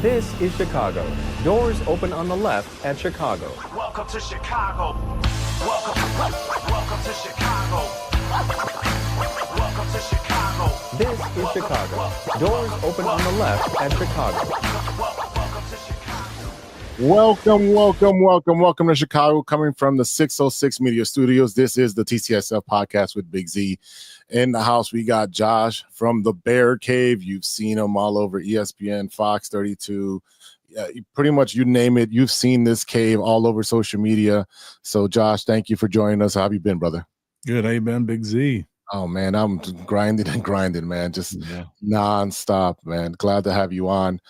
This is Chicago. Doors open on the left at Chicago. Welcome to Chicago. Welcome to Chicago. Welcome to Chicago. This is Chicago. Doors open on the left at Chicago. Welcome to Chicago. Welcome to Chicago, coming from the 606 Media Studios. This is the TCSF podcast with Big Z. In the house, we got Josh from the Bear Cave. You've seen him all over ESPN, Fox 32. Pretty much you name it. You've seen this cave all over social media. So, Josh, thank you for joining us. How have you been, brother? Good. How you been, Big Z? Oh, man, I'm grinding, man. Just nonstop, man. Glad to have you on.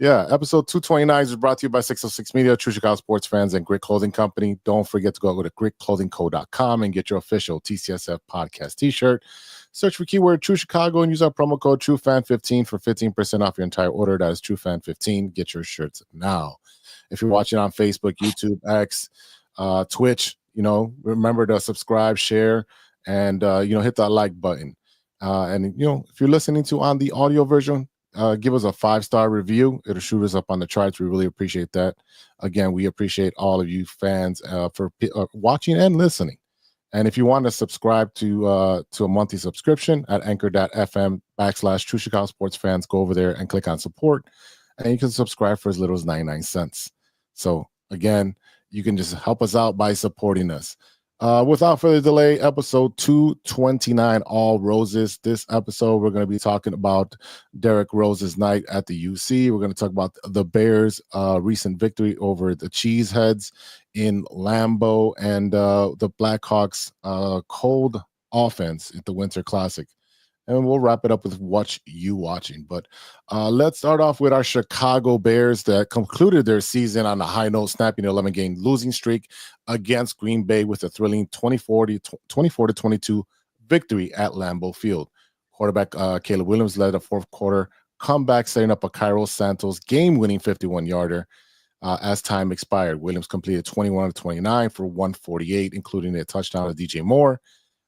Episode 229 is brought to you by 606 Media, True Chicago Sports Fans, and Grit Clothing Company. Don't forget to go to gritclothingco.com and get your official TCSF podcast t-shirt. Search for keyword True Chicago and use our promo code TrueFan15 for 15% off your entire order. That is TrueFan15. Get your shirts now. If you're watching on Facebook, YouTube, X, Twitch, remember to subscribe, share, and hit that like button. And if you're listening to on the audio version, give us a 5-star review. It'll shoot us up on the charts. We really appreciate that. Again, we appreciate all of you fans for watching and listening. And if you want to subscribe to a monthly subscription at anchor.fm/True Chicago Sports Fans, go over there and click on support, and you can subscribe for as little as 99 cents. So again, you can just help us out by supporting us. Without further delay, episode 229, All Roses. This episode, we're going to be talking about Derrick Rose's night at the UC. We're going to talk about the Bears' recent victory over the Cheeseheads in Lambeau and the Blackhawks' cold offense at the Winter Classic. And we'll wrap it up with what you watching. But let's start off with our Chicago Bears that concluded their season on a high note, snapping an 11-game losing streak against Green Bay with a thrilling 24-22 victory at Lambeau Field. Quarterback Caleb Williams led a fourth quarter comeback, setting up a Cairo Santos game-winning 51-yarder as time expired. Williams completed 21-29 for 148, including a touchdown to DJ Moore,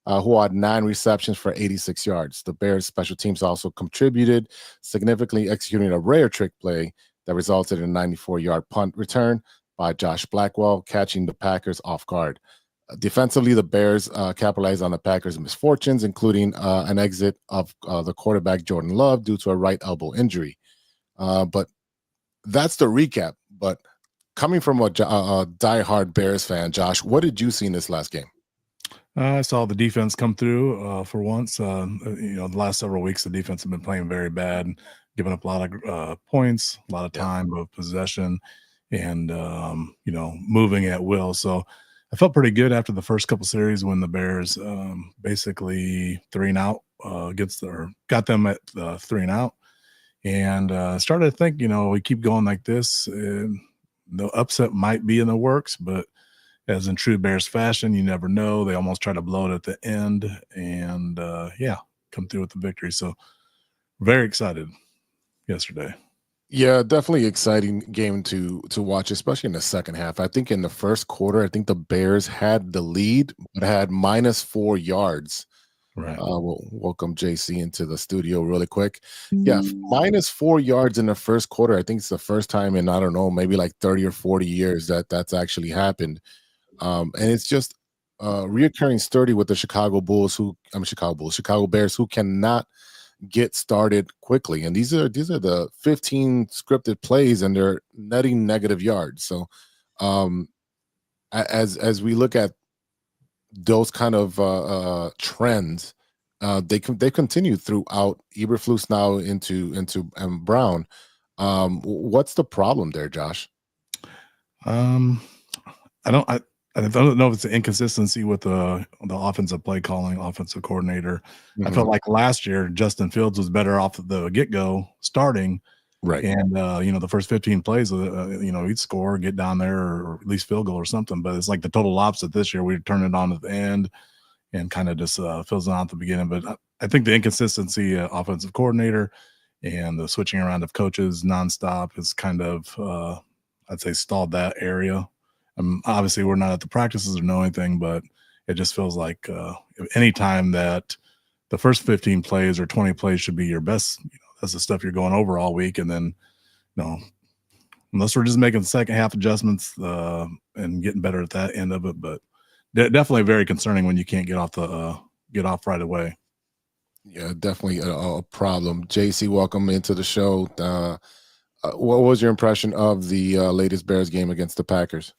who had 9 receptions for 86 yards. The Bears' special teams also contributed, significantly executing a rare trick play that resulted in a 94-yard punt return by Josh Blackwell, catching the Packers off guard. Defensively, the Bears capitalized on the Packers' misfortunes, including an exit of the quarterback Jordan Love due to a right elbow injury. But that's the recap. But coming from a diehard Bears fan, Josh, what did you see in this last game? I saw the defense come through for once. The last several weeks, the defense have been playing very bad, giving up a lot of points, a lot of time of possession, and moving at will. So I felt pretty good after the first couple series when the Bears basically 3-and-out got them at 3-and-out, and started to think, we keep going like this, the upset might be in the works, but as in true Bears fashion, you never know. They almost try to blow it at the end and, come through with the victory. So very excited yesterday. Yeah, definitely exciting game to watch, especially in the second half. I think in the first quarter, the Bears had the lead, but had -4 yards. Right. We'll welcome JC into the studio really quick. Yeah, -4 yards in the first quarter. I think it's the first time in, I don't know, maybe like 30 or 40 years that's actually happened. And it's just reoccurring sturdy with the Chicago Bears, who cannot get started quickly. And these are the 15 scripted plays, and they're netting negative yards. So as we look at those kind of trends, they continue throughout Eberflus now into Brown. What's the problem there, Josh? I don't know if it's an inconsistency with the offensive play calling, offensive coordinator. Mm-hmm. I felt like last year Justin Fields was better off at the get-go starting. Right. And, the first 15 plays, he'd score, get down there, or at least field goal or something. But it's like the total opposite this year. We turn it on at the end and kind of just fills it out at the beginning. But I think the inconsistency, offensive coordinator, and the switching around of coaches nonstop is kind of, I'd say, stalled that area. Obviously, we're not at the practices or know anything, but it just feels like any time that the first 15 plays or 20 plays should be your best, that's the stuff you're going over all week. And then unless we're just making second half adjustments and getting better at that end of it. But definitely very concerning when you can't get off right away. Yeah, definitely a problem. JC, welcome into the show. What was your impression of the latest Bears game against the Packers?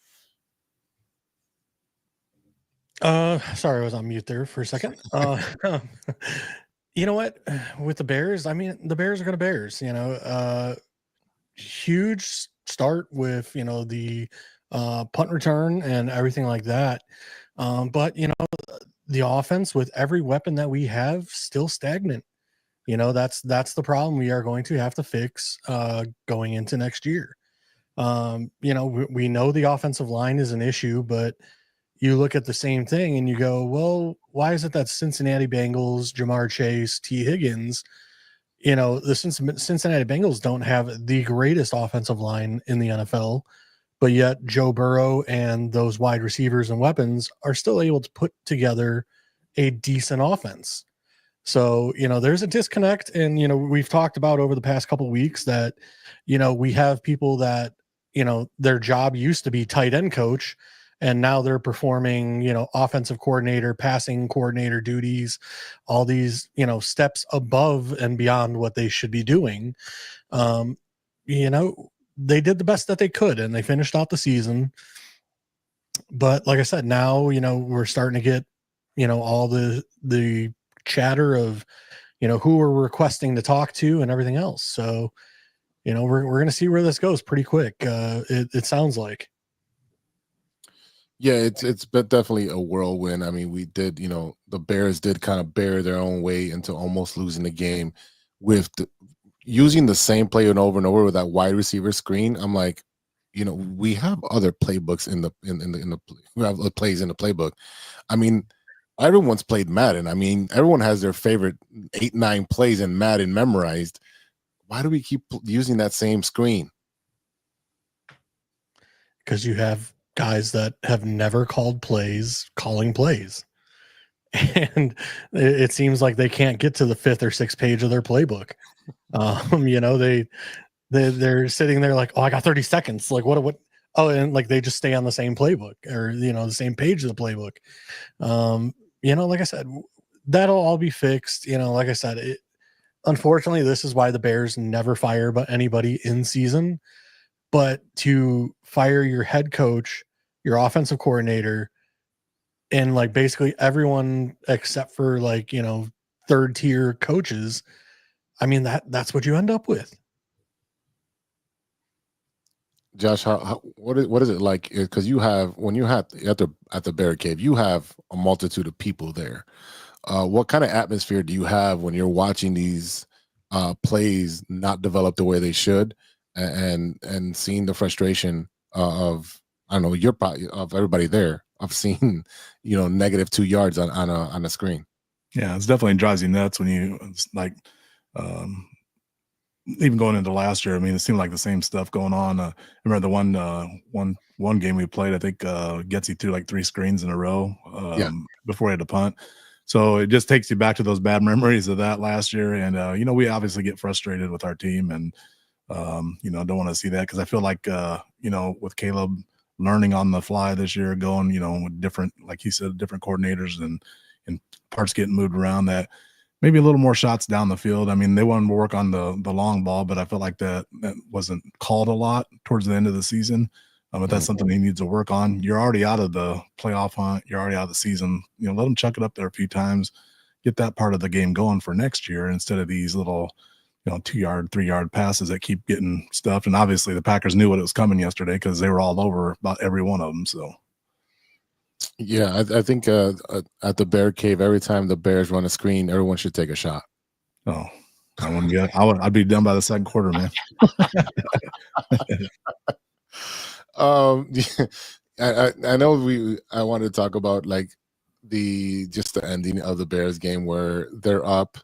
Sorry, I was on mute there for a second. You know what? With the Bears, I mean, the Bears are going to Bears. Huge start with the punt return and everything like that. But the offense with every weapon that we have still stagnant. That's the problem we are going to have to fix going into next year. We know the offensive line is an issue, but you look at the same thing and you go, well, why is it that Cincinnati Bengals, Jamar Chase, T. Higgins, the Cincinnati Bengals don't have the greatest offensive line in the NFL, but yet Joe Burrow and those wide receivers and weapons are still able to put together a decent offense. So, there's a disconnect. And, we've talked about over the past couple of weeks that, we have people that, their job used to be tight end coach, and now they're performing, offensive coordinator, passing coordinator duties, all these, steps above and beyond what they should be doing. They did the best that they could and they finished out the season. But like I said, now, we're starting to get, all the chatter of, who we're requesting to talk to and everything else. So, we're going to see where this goes pretty quick. It sounds like. Yeah, it's been definitely a whirlwind. I mean, we did, the Bears did kind of bear their own way into almost losing the game with using the same play and over with that wide receiver screen. I'm like, we have other playbooks we have plays in the playbook. I mean, everyone's played Madden. I mean, everyone has their favorite 8-9 plays in Madden memorized. Why do we keep using that same screen? Because you have guys that have never called plays calling plays, and it seems like they can't get to the 5th or 6th page of their playbook. They're sitting there like, oh, I got 30 seconds, like what and like they just stay on the same playbook or the same page of the playbook. Like I said, that'll all be fixed. Like I said, unfortunately this is why the Bears never fire but anybody in season. But to fire your head coach, your offensive coordinator, and like basically everyone except for like, third tier coaches, I mean, that's what you end up with. Josh, what is it like? Because when you have at the Bear Cave, you have a multitude of people there. What kind of atmosphere do you have when you're watching these plays not develop the way they should? And seeing the frustration of of everybody there. I've seen -2 yards on a screen. Yeah, it's definitely drives you nuts when it's like even going into last year. I mean, it seemed like the same stuff going on. I remember the one game we played. I think Getsy threw like 3 screens in a row before he had to punt. So it just takes you back to those bad memories of that last year. And we obviously get frustrated with our team and. Don't want to see that because I feel like, with Caleb learning on the fly this year, going, with different, like he said, different coordinators and parts getting moved around, that maybe a little more shots down the field. I mean, they wanted to work on the long ball, but I felt like that wasn't called a lot towards the end of the season. But that's something he needs to work on. You're already out of the playoff hunt. You're already out of the season. Let them chuck it up there a few times, get that part of the game going for next year instead of these little 2-yard, 3-yard passes that keep getting stuffed. And obviously the Packers knew what it was coming yesterday because they were all over about every one of them. So, yeah, I think at the Bear Cave, every time the Bears run a screen, everyone should take a shot. Oh, I'd be done by the second quarter, man. I know I wanted to talk about like the ending of the Bears game where they're up.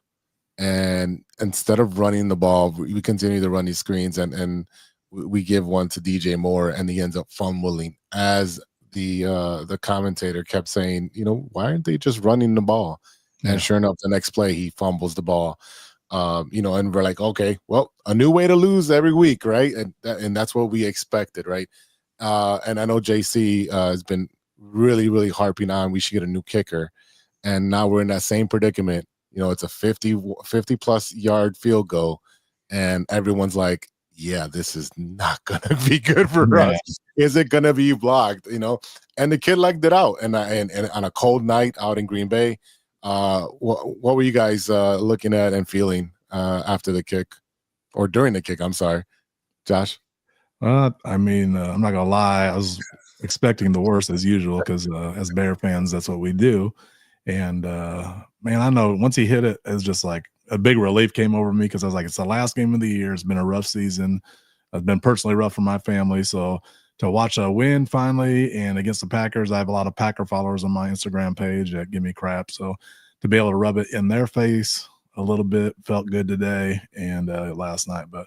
And instead of running the ball, we continue to run these screens and we give one to DJ Moore and he ends up fumbling as the commentator kept saying, why aren't they just running the ball? And sure enough, the next play, he fumbles the ball. And we're like, okay, well, a new way to lose every week, right? And that's what we expected, right? And I know JC has been really, really harping on we should get a new kicker, and now we're in that same predicament. It's a 50 plus yard field goal, and everyone's like, yeah, this is not gonna be good for us. Is it gonna be blocked? And the kid legged it out, and on a cold night out in Green Bay. What were you guys looking at and feeling after the kick, or during the kick? I'm sorry, Josh. I'm not gonna lie, I was expecting the worst as usual, because as Bear fans, that's what we do. And man, I know once he hit it, it's just like a big relief came over me, because I was like, it's the last game of the year. It's been a rough season. It's been personally rough for my family. So to watch a win finally, and against the Packers, I have a lot of Packer followers on my Instagram page that give me crap. So to be able to rub it in their face a little bit felt good today and last night. But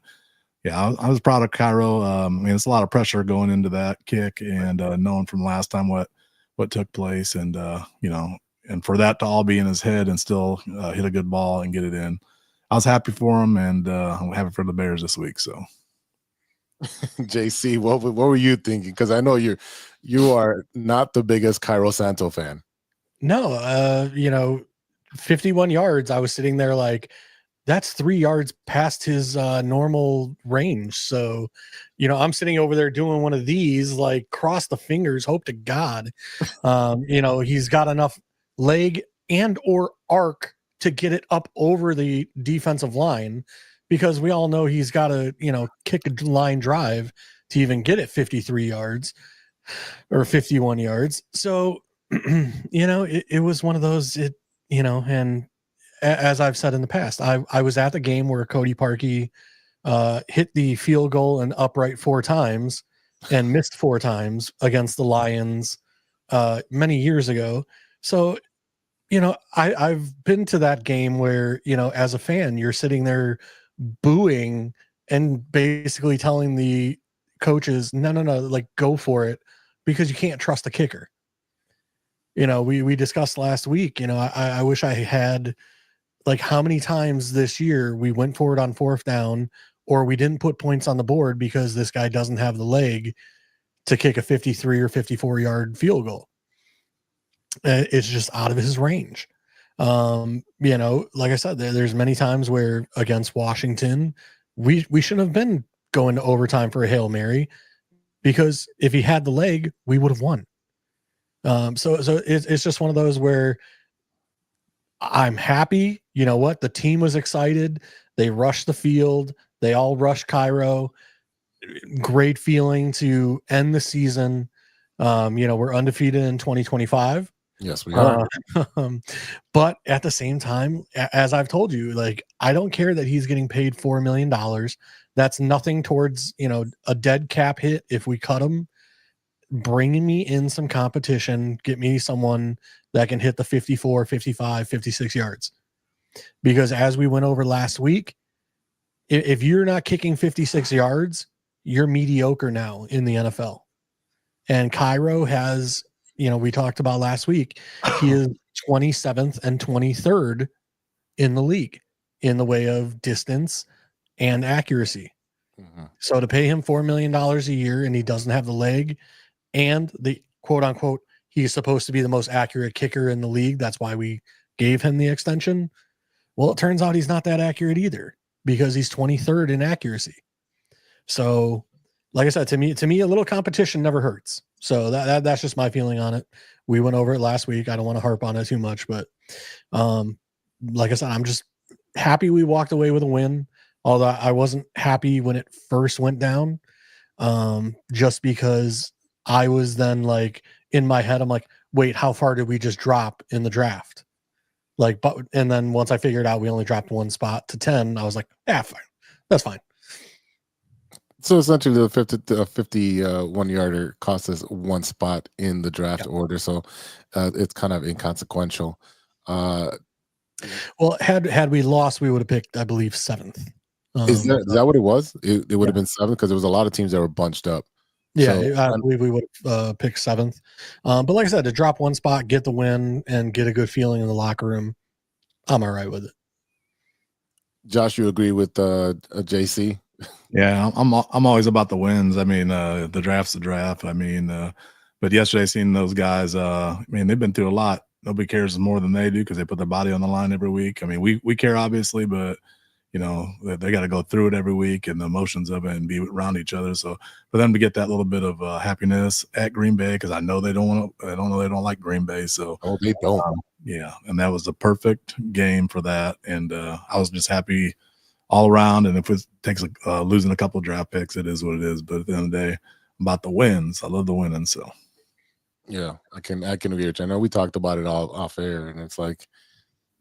yeah, I was proud of Cairo. It's a lot of pressure going into that kick, and knowing from last time what took place, and and for that to all be in his head and still hit a good ball and get it in. I was happy for him, and I'm happy for the Bears this week. So, JC, what were you thinking? Because I know you are not the biggest Cairo Santo fan. No, 51 yards. I was sitting there like, that's 3 yards past his normal range. So, I'm sitting over there doing one of these, like, cross the fingers, hope to God. He's got enough leg and or arc to get it up over the defensive line, because we all know he's got to, kick a line drive to even get it 53 yards or 51 yards. So, it was one of those, and as I've said in the past, I was at the game where Cody Parkey hit the field goal and upright 4 times and missed 4 times against the Lions many years ago. So, I've been to that game where, as a fan, you're sitting there booing and basically telling the coaches, no, like, go for it, because you can't trust the kicker. We discussed last week, I wish I had, like, how many times this year we went forward on 4th down, or we didn't put points on the board because this guy doesn't have the leg to kick a 53 or 54 yard field goal. It's just out of his range. Like I said, there's many times where against Washington, we shouldn't have been going to overtime for a Hail Mary, because if he had the leg, we would have won. So it's just one of those where I'm happy. You know what? The team was excited. They rushed the field. They all rushed Cairo. Great feeling to end the season. We're undefeated in 2025. Yes, we are. But at the same time, as I've told you, like, I don't care that he's getting paid $4 million. That's nothing towards, a dead cap hit if we cut him. Bringing me in some competition, get me someone that can hit the 54, 55, 56 yards. Because as we went over last week, if you're not kicking 56 yards, you're mediocre now in the NFL. And Cairo has, we talked about last week, he is 27th and 23rd in the league in the way of distance and accuracy. Mm-hmm. So to pay him $4 million a year, and he doesn't have the leg, and the quote unquote, he's supposed to be the most accurate kicker in the league, that's why we gave him the extension. Well, it turns out he's not that accurate either, because he's 23rd in accuracy. So, like I said, to me, a little competition never hurts. So that's just my feeling on it. We went over it last week. I don't want to harp on it too much, but like I said, I'm just happy we walked away with a win. Although I wasn't happy when it first went down, just because I was then, like, in my head, I'm like, wait, how far did we just drop in the draft? And then once I figured out we only dropped 1 spot to 10, I was like, fine. That's fine. So essentially the 51 yarder cost us 1 spot in the draft order. So it's kind of inconsequential. Well, had we lost, we would have picked, I believe, 7th. Is that what it was? It would have been 7th, because there was a lot of teams that were bunched up. Yeah, so, I believe we would have picked 7th. But like I said, to drop 1 spot, get the win, and get a good feeling in the locker room, I'm all right with it. Josh, you agree with JC? Yeah, I'm always about the wins. I mean, the draft's the draft. I mean, but yesterday seeing those guys, man, they've been through a lot. Nobody cares more than they do because they put their body on the line every week. I mean, we care obviously, but you know they got to go through it every week and the emotions of it and be around each other. So for them to get that little bit of happiness at Green Bay, because I know they don't like Green Bay. So They don't. yeah, and that was the perfect game for that. And I was just happy all around. And if it takes losing a couple of draft picks, it is what it is. But at the end of the day, I'm about the wins. I love the winning. So yeah, I can agree with you. I know we talked about it all off air, and it's like,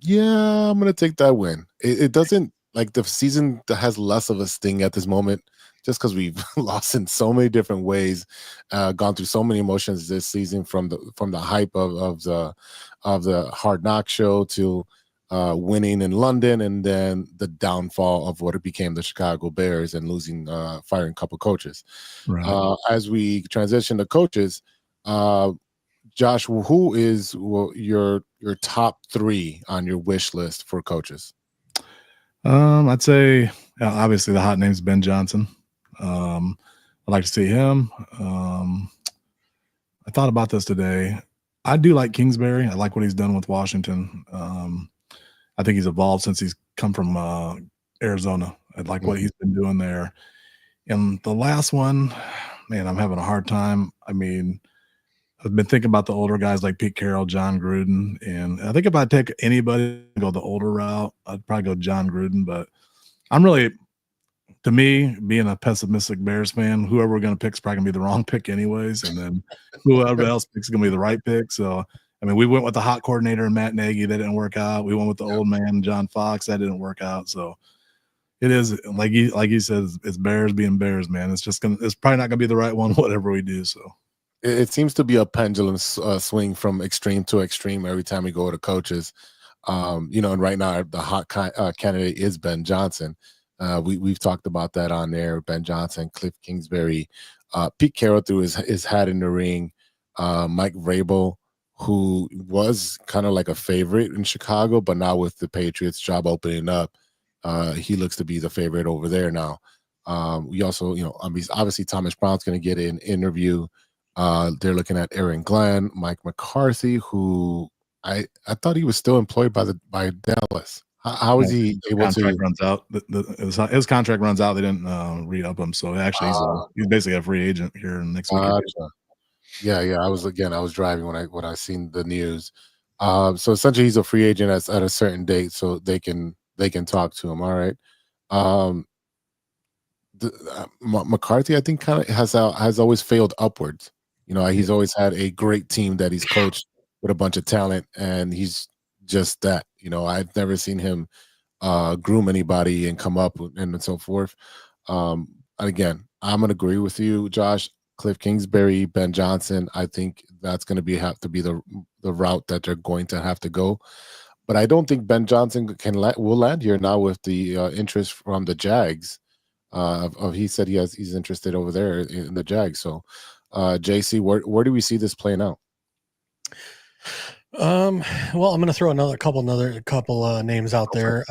yeah, I'm gonna take that win. It doesn't like the season that has less of a sting at this moment, just because we've lost in so many different ways, gone through so many emotions this season from the hype of the Hard Knock show to winning in London, and then the downfall of what it became the Chicago Bears and losing, firing a couple coaches. right. As we transition to coaches, Josh, who is your top 3 on your wish list for coaches? I'd say obviously the hot name's Ben Johnson. I'd like to see him. I thought about this today. I do like Kingsbury. I like what he's done with Washington. I think he's evolved since he's come from Arizona. I like what he's been doing there. And the last one, man, I'm having a hard time. I mean, I've been thinking about the older guys like Pete Carroll, John Gruden, and I think if I take anybody to go the older route, I'd probably go John Gruden. But I'm really, to me, being a pessimistic Bears fan, whoever we're going to pick is probably going to be the wrong pick anyways, and then whoever else picks is going to be the right pick. So, I mean, we went with the hot coordinator and Matt Nagy. That didn't work out. We went with the old man, John Fox. That didn't work out. So it is, like you said, it's Bears being Bears, man. It's probably not going to be the right one, whatever we do. So. It seems to be a pendulum swing from extreme to extreme every time we go to coaches. And right now the hot candidate is Ben Johnson. We've talked about that on there. Ben Johnson, Cliff Kingsbury, Pete Carroll threw his hat in the ring. Mike Vrabel, who was kind of like a favorite in Chicago, but now with the Patriots job opening up, he looks to be the favorite over there now. We also, obviously Thomas Brown's going to get an interview. They're looking at Aaron Glenn, Mike McCarthy, who I thought he was still employed by Dallas. How is he able to? Runs out. His contract runs out. They didn't re-up him, so actually he's basically a free agent here in the next week. Yeah. I was driving when I seen the news. So essentially, he's a free agent at a certain date, so they can talk to him. All right. McCarthy, I think, kind of has always failed upwards. He's always had a great team that he's coached with a bunch of talent, and he's just that. I've never seen him groom anybody and come up and so forth. Again, I'm going to agree with you, Josh. Cliff Kingsbury, Ben Johnson, I think that's going to have to be the route that they're going to have to go. But I don't think Ben Johnson will land here now with the interest from the Jags. He said he's interested over there in the Jags. So, JC, where do we see this playing out? Well, I'm going to throw another couple names out there.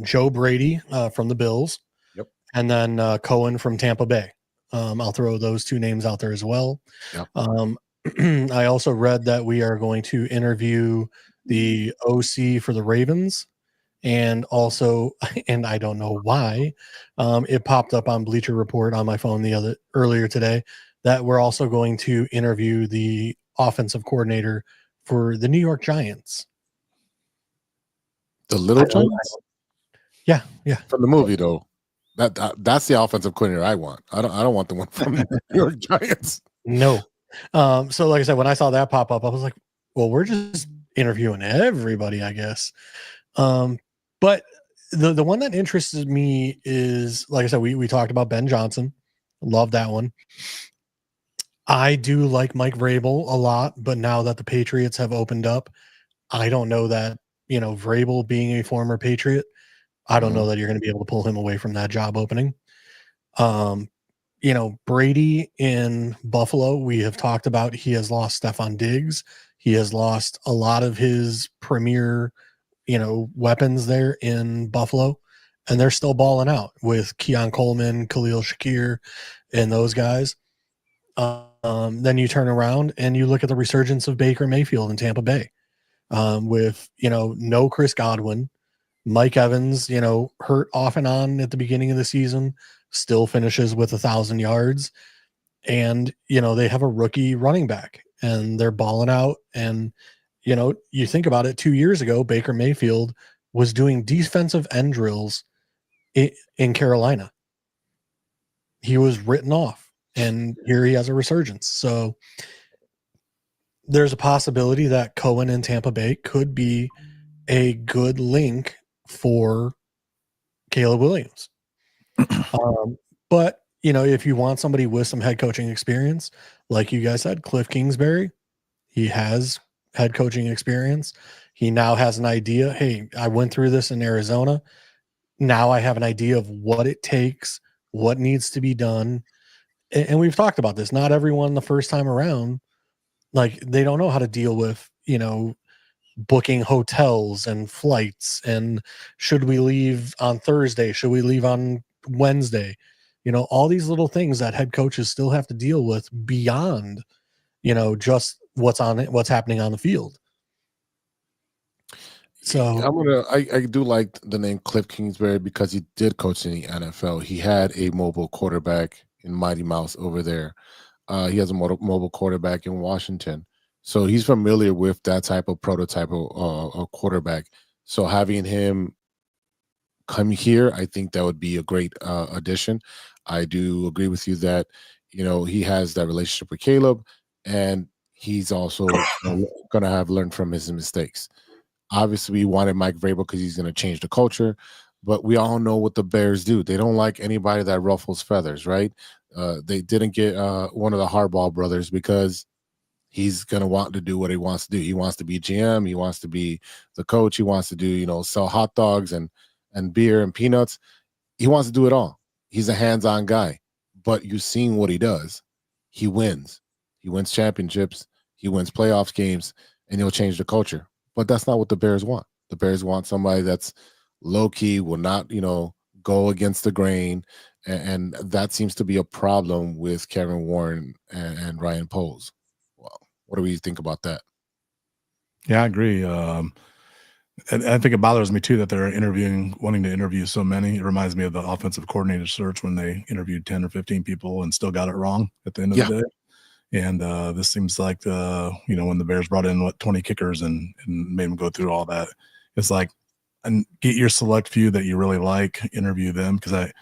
Joe Brady from the Bills. Yep. And then Cohen from Tampa Bay. I'll throw those 2 names out there as well. Yep. I also read that we are going to interview the OC for the Ravens. And also, and I don't know why, it popped up on Bleacher Report on my phone earlier today that we're also going to interview the offensive coordinator for the New York Giants. The Little Giants? Yeah. From the movie, though. That's the offensive coordinator I want. I don't want the one from the New York Giants. No. So like I said, when I saw that pop up, I was like, well, we're just interviewing everybody, I guess. But the one that interested me is, like I said, we talked about Ben Johnson. Love that one. I do like Mike Vrabel a lot, but now that the Patriots have opened up, I don't know that, Vrabel being a former Patriot, I don't know that you're going to be able to pull him away from that job opening. Brady in Buffalo, we have talked about, he has lost Stephon Diggs. He has lost a lot of his premier, weapons there in Buffalo. and they're still balling out with Keon Coleman, Khalil Shakir, and those guys. Then you turn around and you look at the resurgence of Baker Mayfield in Tampa Bay, with, no Chris Godwin, Mike Evans, hurt off and on at the beginning of the season, still finishes with 1,000 yards. And, they have a rookie running back and they're balling out. And, you think about it, 2 years ago, Baker Mayfield was doing defensive end drills in Carolina. He was written off, and here he has a resurgence. So there's a possibility that Cohen and Tampa Bay could be a good link for Caleb Williams. But, if you want somebody with some head coaching experience, like you guys said, Cliff Kingsbury, he has head coaching experience. He now has an idea. Hey, I went through this in Arizona. Now I have an idea of what it takes, what needs to be done. And we've talked about this. Not everyone the first time around, like, they don't know how to deal with, booking hotels and flights, and should we leave on Thursday? Should we leave on Wednesday? All these little things that head coaches still have to deal with beyond, just what's happening on the field. So I do like the name Cliff Kingsbury because he did coach in the NFL. He had a mobile quarterback in Mighty Mouse over there. He has a mobile quarterback in Washington. So he's familiar with that type of prototype of quarterback. So having him come here, I think that would be a great addition. I do agree with you that, he has that relationship with Caleb, and he's also going to have learned from his mistakes. Obviously, we wanted Mike Vrabel because he's going to change the culture, but we all know what the Bears do. They don't like anybody that ruffles feathers, right? They didn't get one of the Harbaugh brothers because he's going to want to do what he wants to do. He wants to be GM. He wants to be the coach. He wants to do, sell hot dogs and beer and peanuts. He wants to do it all. He's a hands-on guy, but you've seen what he does. He wins. He wins championships. He wins playoffs games, and he'll change the culture. But that's not what the Bears want. The Bears want somebody that's low-key, will not, go against the grain, and that seems to be a problem with Kevin Warren and Ryan Poles. Well, what do we think about that? Yeah, I agree. And I think it bothers me too that they're wanting to interview so many. It reminds me of the offensive coordinator search when they interviewed 10 or 15 people and still got it wrong at the end of the day. And this seems like, when the Bears brought in 20 kickers and made them go through all that, it's like, and get your select few that you really like, interview them. Because I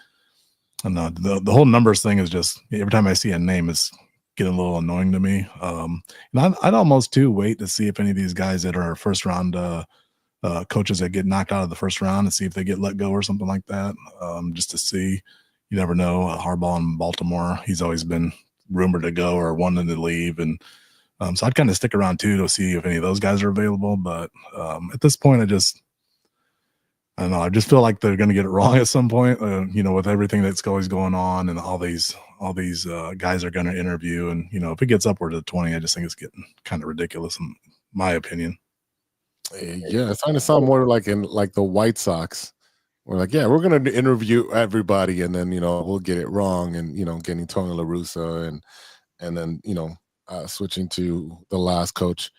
don't know, the whole numbers thing is just, every time I see a name, it's getting a little annoying to me. And I'd almost too wait to see if any of these guys that are first round coaches that get knocked out of the first round and see if they get let go or something like that, just to see. You never know. Harbaugh in Baltimore, he's always been rumored to go or wanted to leave, and so I'd kind of stick around too to see if any of those guys are available. But at this point, I don't know. I just feel like they're going to get it wrong at some point. With everything that's always going on, and all these guys are going to interview, and if it gets upward to 20, I just think it's getting kind of ridiculous in my opinion. Yeah, it's starting to sound more like the White Sox. We're like, yeah, we're going to interview everybody, and then we'll get it wrong, and getting Tony La Russa, and then switching to the last coach.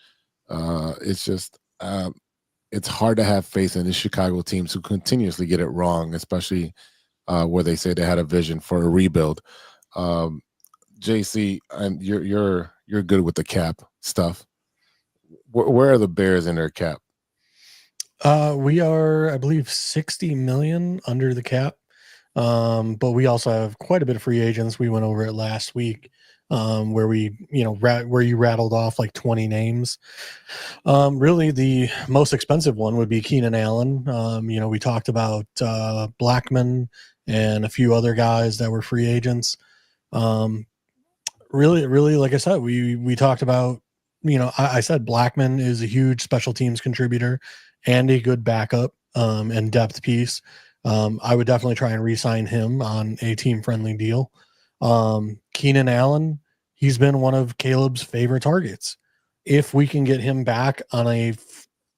It's just it's hard to have faith in the Chicago teams who continuously get it wrong, especially where they say they had a vision for a rebuild. JC, and you're good with the cap stuff. Where are the Bears in their cap? We are, I believe, 60 million under the cap. But we also have quite a bit of free agents. We went over it last week, where we, where you rattled off like 20 names. Really the most expensive one would be Keenan Allen. We talked about Blackman and a few other guys that were free agents. Really, like I said, we talked about, I said Blackman is a huge special teams contributor and a good backup and depth piece. I would definitely try and re-sign him on a team-friendly deal. Keenan Allen, he's been one of Caleb's favorite targets. If we can get him back on a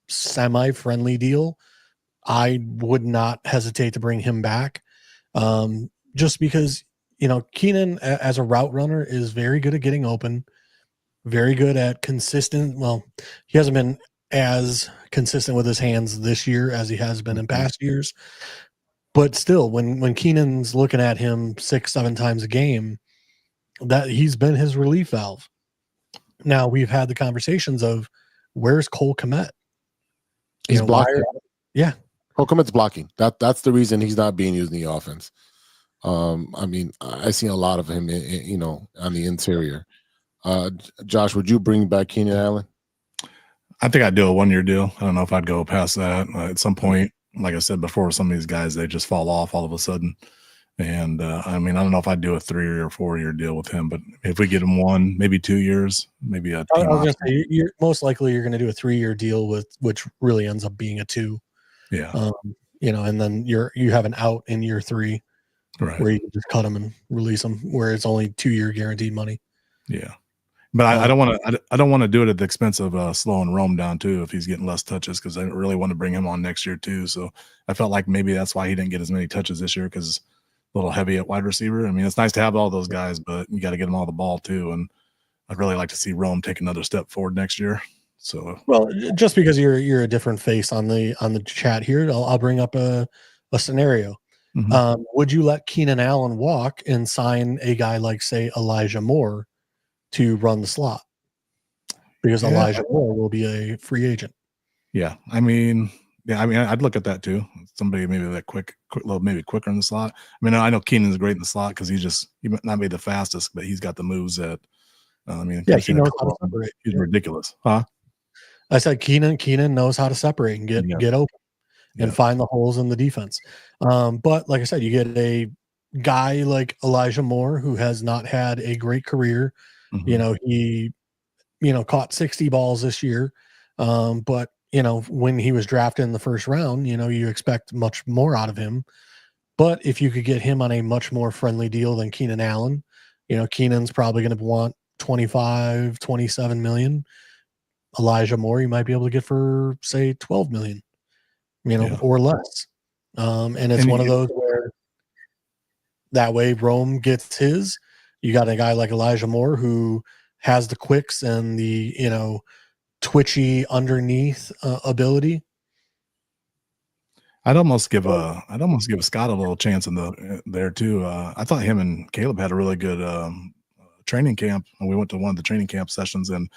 semi-friendly deal, I would not hesitate to bring him back. Just because, Keenan as a route runner is very good at getting open, very good at consistent. Well, he hasn't been as consistent with his hands this year as he has been in past years. But still, when Keenan's looking at him 6-7 times a game, that he's been his relief valve. Now we've had the conversations of where's Cole Kmet? He's blocking. Yeah. Cole Kmet's blocking. That's the reason he's not being used in the offense. I mean, I seen a lot of him, on the interior. Josh, would you bring back Keenan Allen? I think I'd do a 1-year deal. I don't know if I'd go past that. At some point, like I said before, some of these guys, they just fall off all of a sudden. And I mean, I don't know if I'd do a 3 or 4-year deal with him, but if we get him 1, maybe 2 years, maybe a team. I was going to say, you're most likely you're going to do a 3-year deal which really ends up being a 2. Yeah. And then you have an out in year 3, right, where you can just cut them and release them, where it's only 2-year guaranteed money. Yeah. But I don't want to do it at the expense of slowing Rome down too if he's getting less touches, because I really want to bring him on next year too. So I felt like maybe that's why he didn't get as many touches this year, because a little heavy at wide receiver. I mean, it's nice to have all those guys, but you got to get them all the ball too. And I'd really like to see Rome take another step forward next year. So, well, just because you're a different face on the chat here, I'll bring up a scenario. Mm-hmm. Would you let Keenan Allen walk and sign a guy like, say, Elijah Moore to run the slot? Because Elijah Moore will be a free agent. Yeah, I mean, I'd look at that too. Somebody maybe that maybe quicker in the slot. I mean, I know Keenan's great in the slot because he might not be the fastest, but he's got the moves that. He knows how to separate. He's ridiculous, huh? I said Keenan knows how to separate and get open and find the holes in the defense. But like I said, you get a guy like Elijah Moore who has not had a great career. Mm-hmm. He caught 60 balls this year. But when he was drafted in the first round, you expect much more out of him. But if you could get him on a much more friendly deal than Keenan Allen, Keenan's probably going to want 25, 27 million. Elijah Moore, you might be able to get for, say, 12 million, or less. And it's one of those where that way Rome gets his. You got a guy like Elijah Moore who has the quicks and the, twitchy underneath ability. I'd almost give Scott a little chance in there too. I thought him and Caleb had a really good training camp, and we went to one of the training camp sessions, and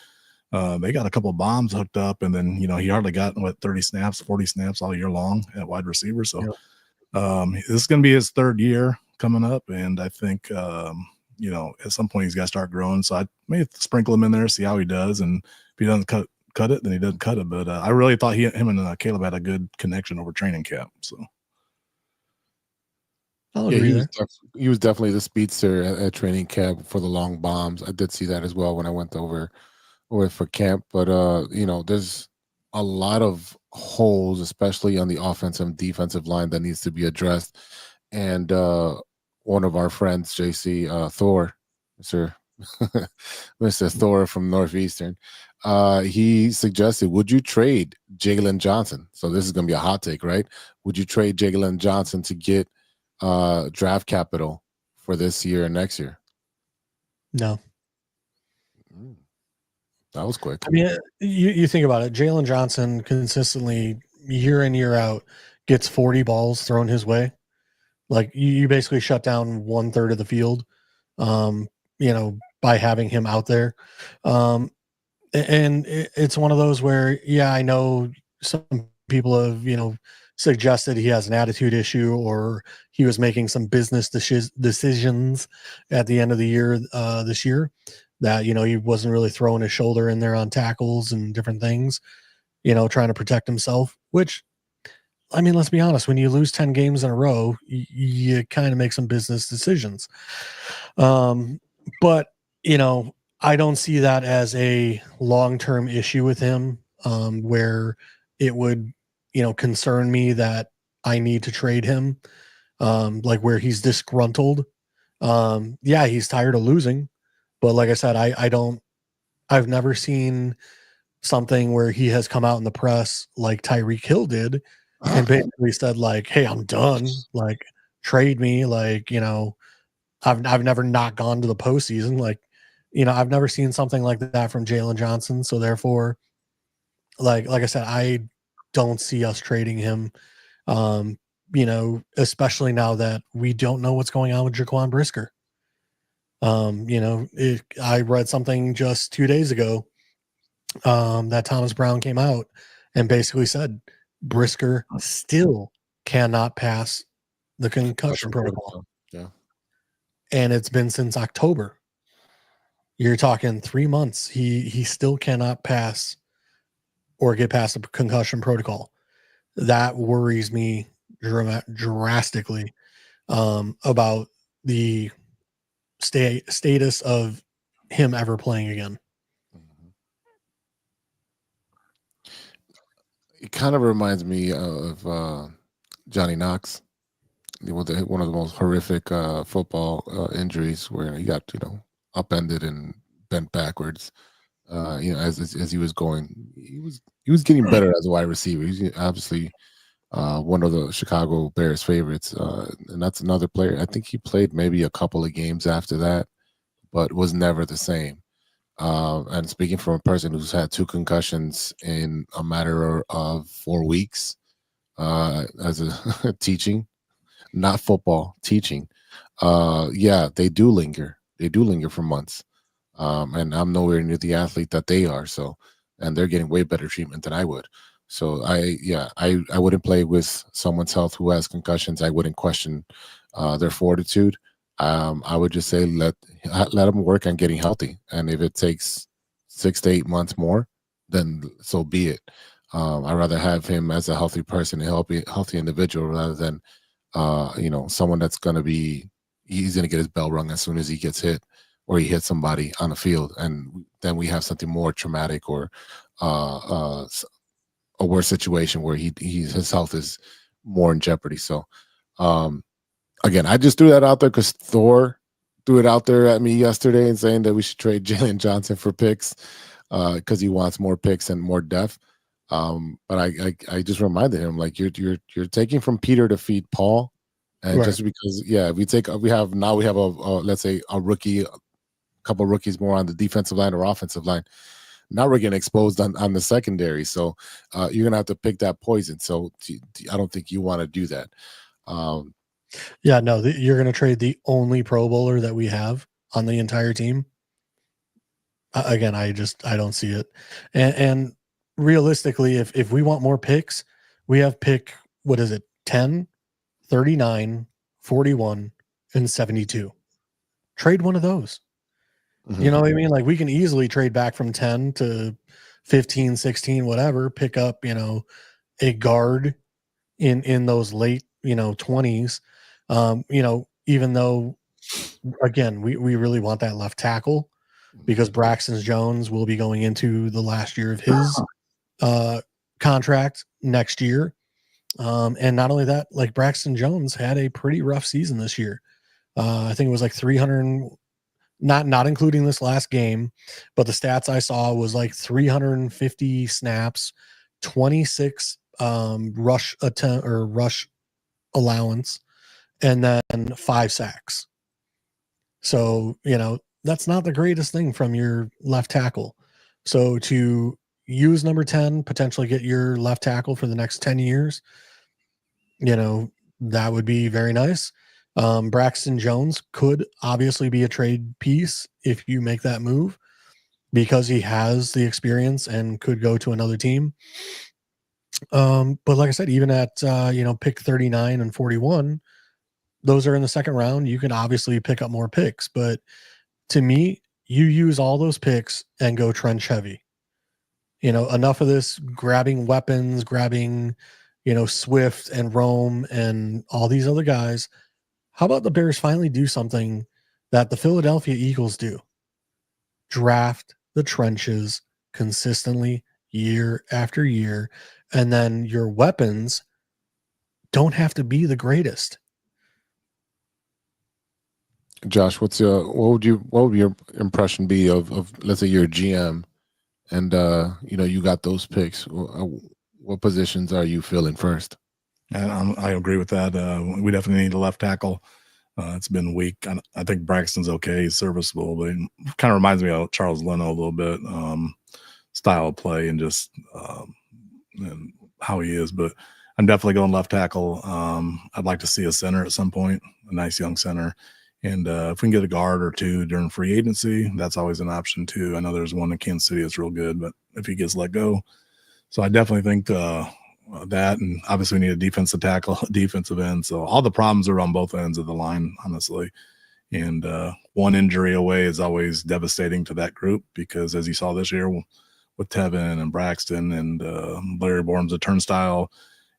they got a couple of bombs hooked up, and then he hardly got 30 snaps, 40 snaps all year long at wide receiver. So this is going to be his 3rd year coming up, and I think at some point he's got to start growing. So I may sprinkle him in there, see how he does, and if he doesn't cut it, then he doesn't cut it. But I really thought him and Caleb had a good connection over training camp. So I'll agree. He was definitely the speedster at training camp for the long bombs. I did see that as well when I went over for camp. But there's a lot of holes, especially on the offensive and defensive line, that needs to be addressed. And one of our friends, JC Thor, Mr. Thor from Northeastern, he suggested, would you trade Jalen Johnson? So this is going to be a hot take, right? Would you trade Jalen Johnson to get draft capital for this year and next year? No. That was quick. I mean, you think about it. Jalen Johnson consistently, year in, year out, gets 40 balls thrown his way. Like, you basically shut down 1/3 of the field, by having him out there. And it's one of those where, I know some people have, suggested he has an attitude issue, or he was making some business decisions at the end of the year, this year, that, he wasn't really throwing his shoulder in there on tackles and different things, trying to protect himself, which, I mean, let's be honest, when you lose 10 games in a row, you kind of make some business decisions. But, I don't see that as a long-term issue with him, where it would, concern me that I need to trade him, like where he's disgruntled. He's tired of losing, but like I said, I've never seen something where he has come out in the press like Tyreek Hill did and basically said like, "Hey, I'm done. Like, trade me." Like, I've never not gone to the postseason. Like, I've never seen something like that from Jalen Johnson. So therefore, like I said, I don't see us trading him. Especially now that we don't know what's going on with Jaquan Brisker. I read something just 2 days ago that Thomas Brown came out and basically said Brisker still cannot pass the concussion protocol. Yeah. And it's been since October. You're talking 3 months. He still cannot pass or get past the concussion protocol. That worries me drastically about the status of him ever playing again. It kind of reminds me of Johnny Knox, one of the most horrific football injuries, where he got upended and bent backwards. As he was going, he was getting better as a wide receiver. He's obviously one of the Chicago Bears favorites, and that's another player. I think he played maybe a couple of games after that, but was never the same. And speaking from a person who's had 2 concussions in a matter of 4 weeks, as a teaching, not football, teaching, they do linger. They do linger for months. And I'm nowhere near the athlete that they are. So, and they're getting way better treatment than I would. So I wouldn't play with someone's health who has concussions. I wouldn't question their fortitude. I would just say let them work on getting healthy, and if it takes 6 to 8 months more, then so be it. I'd rather have him as a healthy person, a healthy individual, rather than someone that's he's gonna get his bell rung as soon as he gets hit or he hits somebody on the field, and then we have something more traumatic or a worse situation where his health is more in jeopardy. So. Again, I just threw that out there because Thor threw it out there at me yesterday and saying that we should trade Jalen Johnson for picks because he wants more picks and more depth. But I just reminded him, like, you're taking from Peter to feed Paul, and right. Just because we have let's say a couple rookies more on the defensive line or offensive line. Now we're getting exposed on the secondary, so you're gonna have to pick that poison. So I don't think you want to do that. You're going to trade the only Pro Bowler that we have on the entire team. Again, I don't see it. And realistically, if we want more picks, we have pick, 10, 39, 41, and 72. Trade one of those. Mm-hmm. You know what I mean? Like, we can easily trade back from 10 to 15, 16, whatever, pick up, a guard in those late, 20s. Even though, again, we really want that left tackle because Braxton Jones will be going into the last year of his contract next year. And not only that, like, Braxton Jones had a pretty rough season this year. I think it was like 300, not including this last game, but the stats I saw was like 350 snaps, 26 rush allowance, and then 5 sacks. So, that's not the greatest thing from your left tackle. So to use number 10, potentially get your left tackle for the next 10 years, that would be very nice. Braxton Jones could obviously be a trade piece if you make that move because he has the experience and could go to another team. But like I said, even at, pick 39 and 41, those are in the second round. You can obviously pick up more picks, but to me, you use all those picks and go trench heavy. Enough of this grabbing weapons, grabbing, Swift and Rome and all these other guys. How about the Bears finally do something that the Philadelphia Eagles do? Draft the trenches consistently year after year, and then your weapons don't have to be the greatest. Josh, what would your impression be of let's say you're a GM and you got those picks? What positions are you filling first? And I agree with that. We definitely need a left tackle. It's been weak. I think Braxton's okay. He's serviceable, but he kind of reminds me of Charles Leno a little bit, style of play and just and how he is. But I'm definitely going left tackle. I'd like to see a center at some point, a nice young center. And if we can get a guard or two during free agency, that's always an option too. I know there's one in Kansas City that's real good, but if he gets let go. So I definitely think that, and obviously we need a defensive tackle, a defensive end. So all the problems are on both ends of the line, honestly. And one injury away is always devastating to that group because, as you saw this year with Tevin and Braxton and Larry Bourne's a turnstile,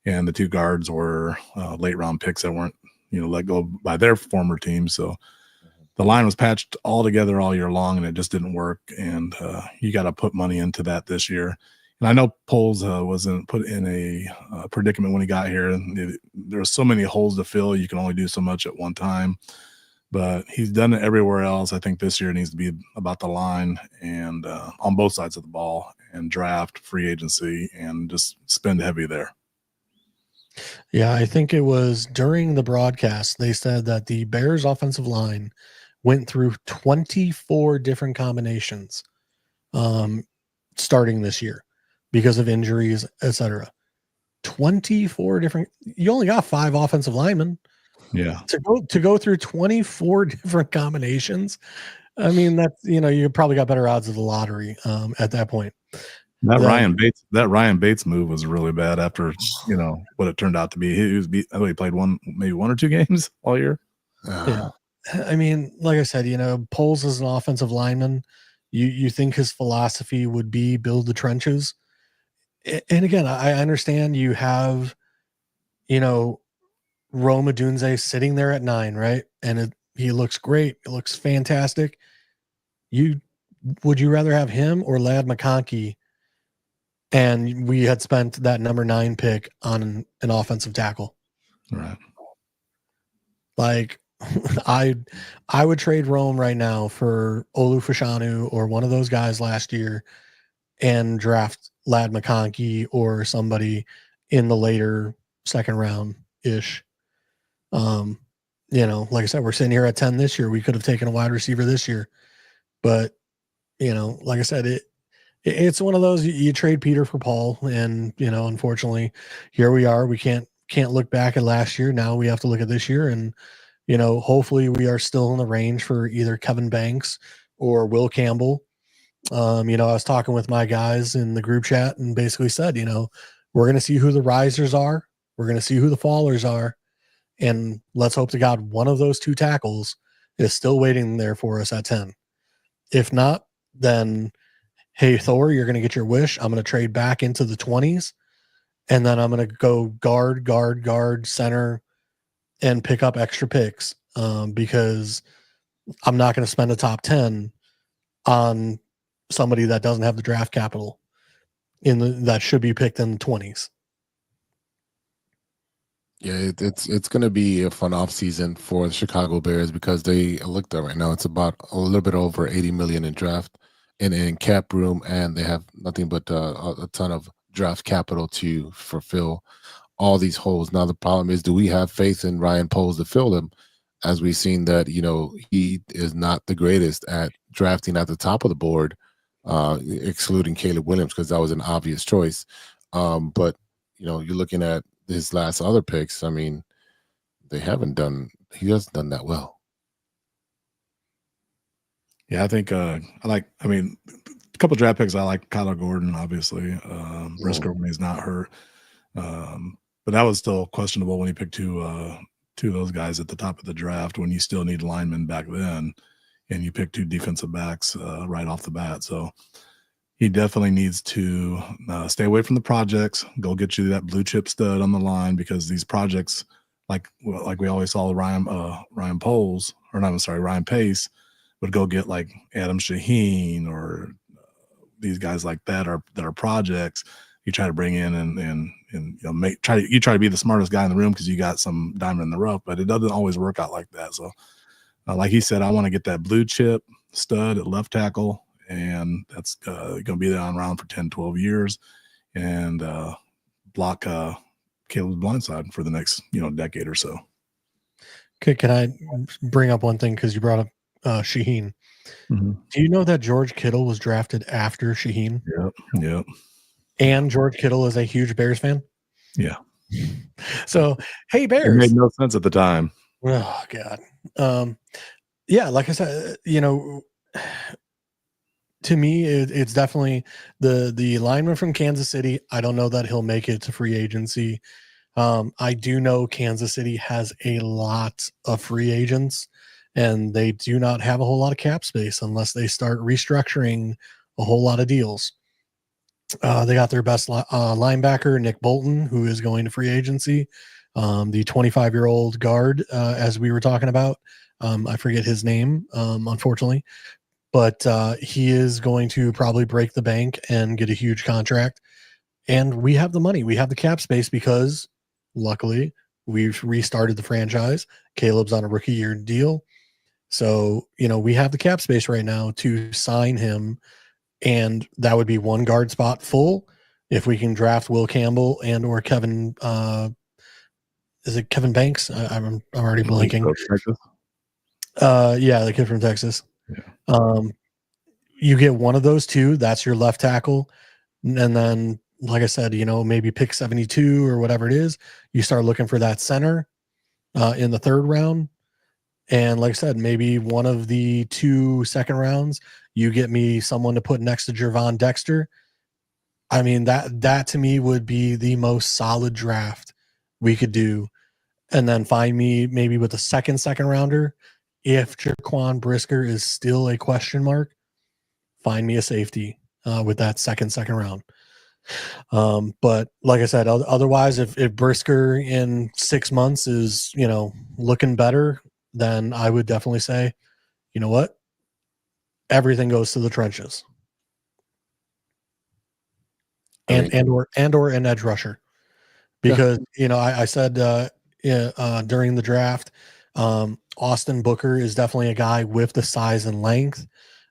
and the two guards were late round picks that weren't let go by their former team. So the line was patched all together all year long, and it just didn't work. And you got to put money into that this year. And I know Poles wasn't put in a predicament when he got here. There were so many holes to fill. You can only do so much at one time. But he's done it everywhere else. I think this year needs to be about the line and on both sides of the ball and draft, free agency, and just spend heavy there. Yeah, I think it was during the broadcast, they said that the Bears offensive line went through 24 different combinations starting this year because of injuries, etc. 24 different. You only got 5 offensive linemen. Yeah. To go through 24 different combinations. I mean, that's, you probably got better odds of the lottery at that point. That Ryan Bates move was really bad after what it turned out to be. I think he played maybe one or two games all year. Yeah, I mean, like I said, Poles is an offensive lineman. You think his philosophy would be build the trenches, and again, I understand you have, Rome Odunze sitting there at 9, right, and he looks great. It looks fantastic. Would you rather have him or Ladd McConkey? And we had spent that number 9 pick on an offensive tackle. Right. Like I would trade Rome right now for Olu Fashanu or one of those guys last year and draft Ladd McConkey or somebody in the later second round ish. Like I said, we're sitting here at 10 this year. We could have taken a wide receiver this year, but like I said, it's one of those you trade Peter for Paul, and unfortunately, here we are. We can't look back at last year. Now we have to look at this year, and hopefully we are still in the range for either Kevin Banks or Will Campbell. I was talking with my guys in the group chat and basically said, we're going to see who the risers are, we're going to see who the fallers are, and let's hope to God one of those 2 tackles is still waiting there for us at 10. If not, then hey, Thor, you're going to get your wish. I'm going to trade back into the 20s, and then I'm going to go guard, center, and pick up extra picks because I'm not going to spend a top 10 on somebody that doesn't have the draft capital that should be picked in the 20s. Yeah, it's going to be a fun offseason for the Chicago Bears because they looked at right now. It's about a little bit over $80 million in draft. In cap room, and they have nothing but a ton of draft capital to fulfill all these holes. Now the problem is, do we have faith in Ryan Poles to fill them? As we've seen that he is not the greatest at drafting at the top of the board, excluding Caleb Williams because that was an obvious choice. But you're looking at his last other picks. I mean, he hasn't done that well. Yeah, I think a couple draft picks. I like Kyler Gordon, obviously. Brisker when he's not hurt. But that was still questionable when he picked two of those guys at the top of the draft when you still need linemen back then, and you pick 2 defensive backs right off the bat. So he definitely needs to stay away from the projects. Go get you that blue chip stud on the line because these projects, like we always saw Ryan Pace, would go get like Adam Shaheen or these guys like that are projects. You try to bring in and try to be the smartest guy in the room because you got some diamond in the rough, but it doesn't always work out like that. So, like he said, I want to get that blue chip stud at left tackle, and that's going to be there on around for 10, 12 years, and block Caleb's blindside for the next, decade or so. Okay, can I bring up one thing because you brought up Shaheen? Mm-hmm. Do you know that George Kittle was drafted after Shaheen? Yep. And George Kittle is a huge Bears fan? Yeah. So, hey, Bears. It made no sense at the time. Oh, God. Yeah, like I said, to me, it's definitely the lineman from Kansas City. I don't know that he'll make it to free agency. I do know Kansas City has a lot of free agents, and they do not have a whole lot of cap space unless they start restructuring a whole lot of deals. They got their best linebacker, Nick Bolton, who is going to free agency. The 25-year-old guard, as we were talking about, I forget his name, unfortunately, but he is going to probably break the bank and get a huge contract. And we have the money. We have the cap space because, luckily, we've restarted the franchise. Caleb's on a rookie year deal. So, we have the cap space right now to sign him. And that would be one guard spot full. If we can draft Will Campbell and or Kevin, is it Kevin Banks? I'm already blanking. Yeah, the kid from Texas. Yeah. You get one of those two. That's your left tackle. And then, like I said, maybe pick 72 or whatever it is. You start looking for that center in the third round. And like I said, maybe one of the 2 second rounds, you get me someone to put next to Jervon Dexter. I mean, that to me would be the most solid draft we could do. And then find me maybe with a second rounder. If Jaquan Brisker is still a question mark, find me a safety with that second round. But like I said, otherwise, if Brisker in 6 months is, looking better, then I would definitely say, you know what? Everything goes to the trenches. And or an edge rusher. Because, I said during the draft, Austin Booker is definitely a guy with the size and length.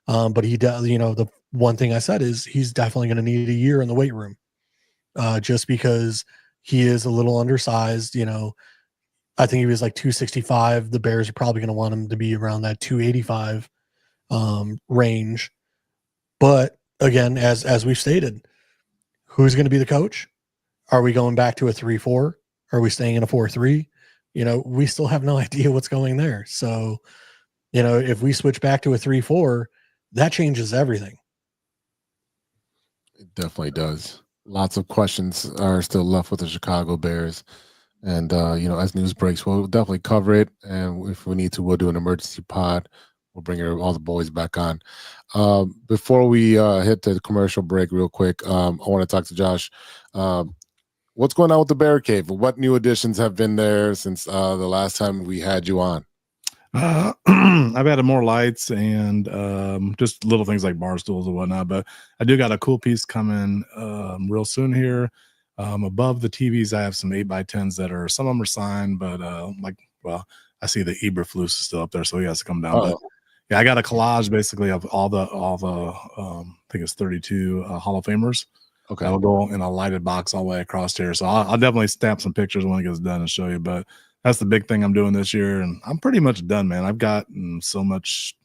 But he does, the one thing I said is he's definitely going to need a year in the weight room. Just because he is a little undersized, I think he was like 265. The Bears are probably going to want him to be around that 285 range. But again, as we've stated, who's going to be the coach? Are we going back to a 3-4? Are we staying in a 4-3? We still have no idea what's going there. So, if we switch back to a 3-4, that changes everything. It definitely does. Lots of questions are still left with the Chicago Bears. And, as news breaks, we'll definitely cover it. And if we need to, we'll do an emergency pod. We'll bring all the boys back on. Before we hit the commercial break real quick, I want to talk to Josh. What's going on with the Bear Cave? What new additions have been there since the last time we had you on? I've added more lights and just little things like bar stools and whatnot. But I do got a cool piece coming real soon here. Above the TVs, I have some 8x10s that are, some of them are signed, but I see the Eberflus is still up there, so he has to come down. But yeah, I got a collage basically of all the I think it's 32 Hall of Famers. Okay, I'll go in a lighted box all the way across here. So I'll definitely stamp some pictures when it gets done and show you. But that's the big thing I'm doing this year, and I'm pretty much done, man. I've got so much.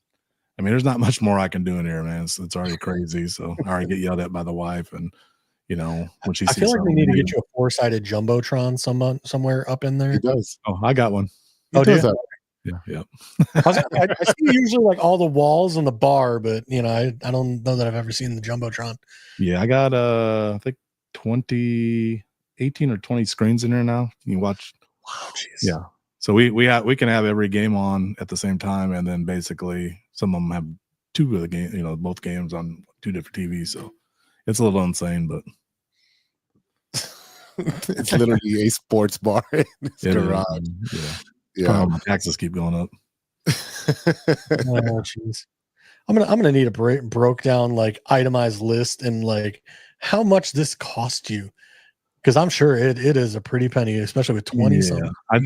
I mean, there's not much more I can do in here, man. It's already crazy. So I already get yelled at by the wife, and when she sees. I feel like we need to get you a 4-sided jumbotron somewhere up in there. He does. Oh, I got one. He does that. Yeah. I see usually like all the walls on the bar, but I don't know that I've ever seen the jumbotron. Yeah, I got I think 18 or 20 screens in there now. You can watch. Wow, jeez. Yeah. So we can have every game on at the same time, and then basically some of them have two of the game, both games on two different TVs. So it's a little insane, but it's literally a sports bar in his garage. Yeah. My taxes keep going up. Oh, jeez. I'm gonna need a broke down like itemized list and like how much this cost you, because I'm sure it is a pretty penny, especially with 20 something. I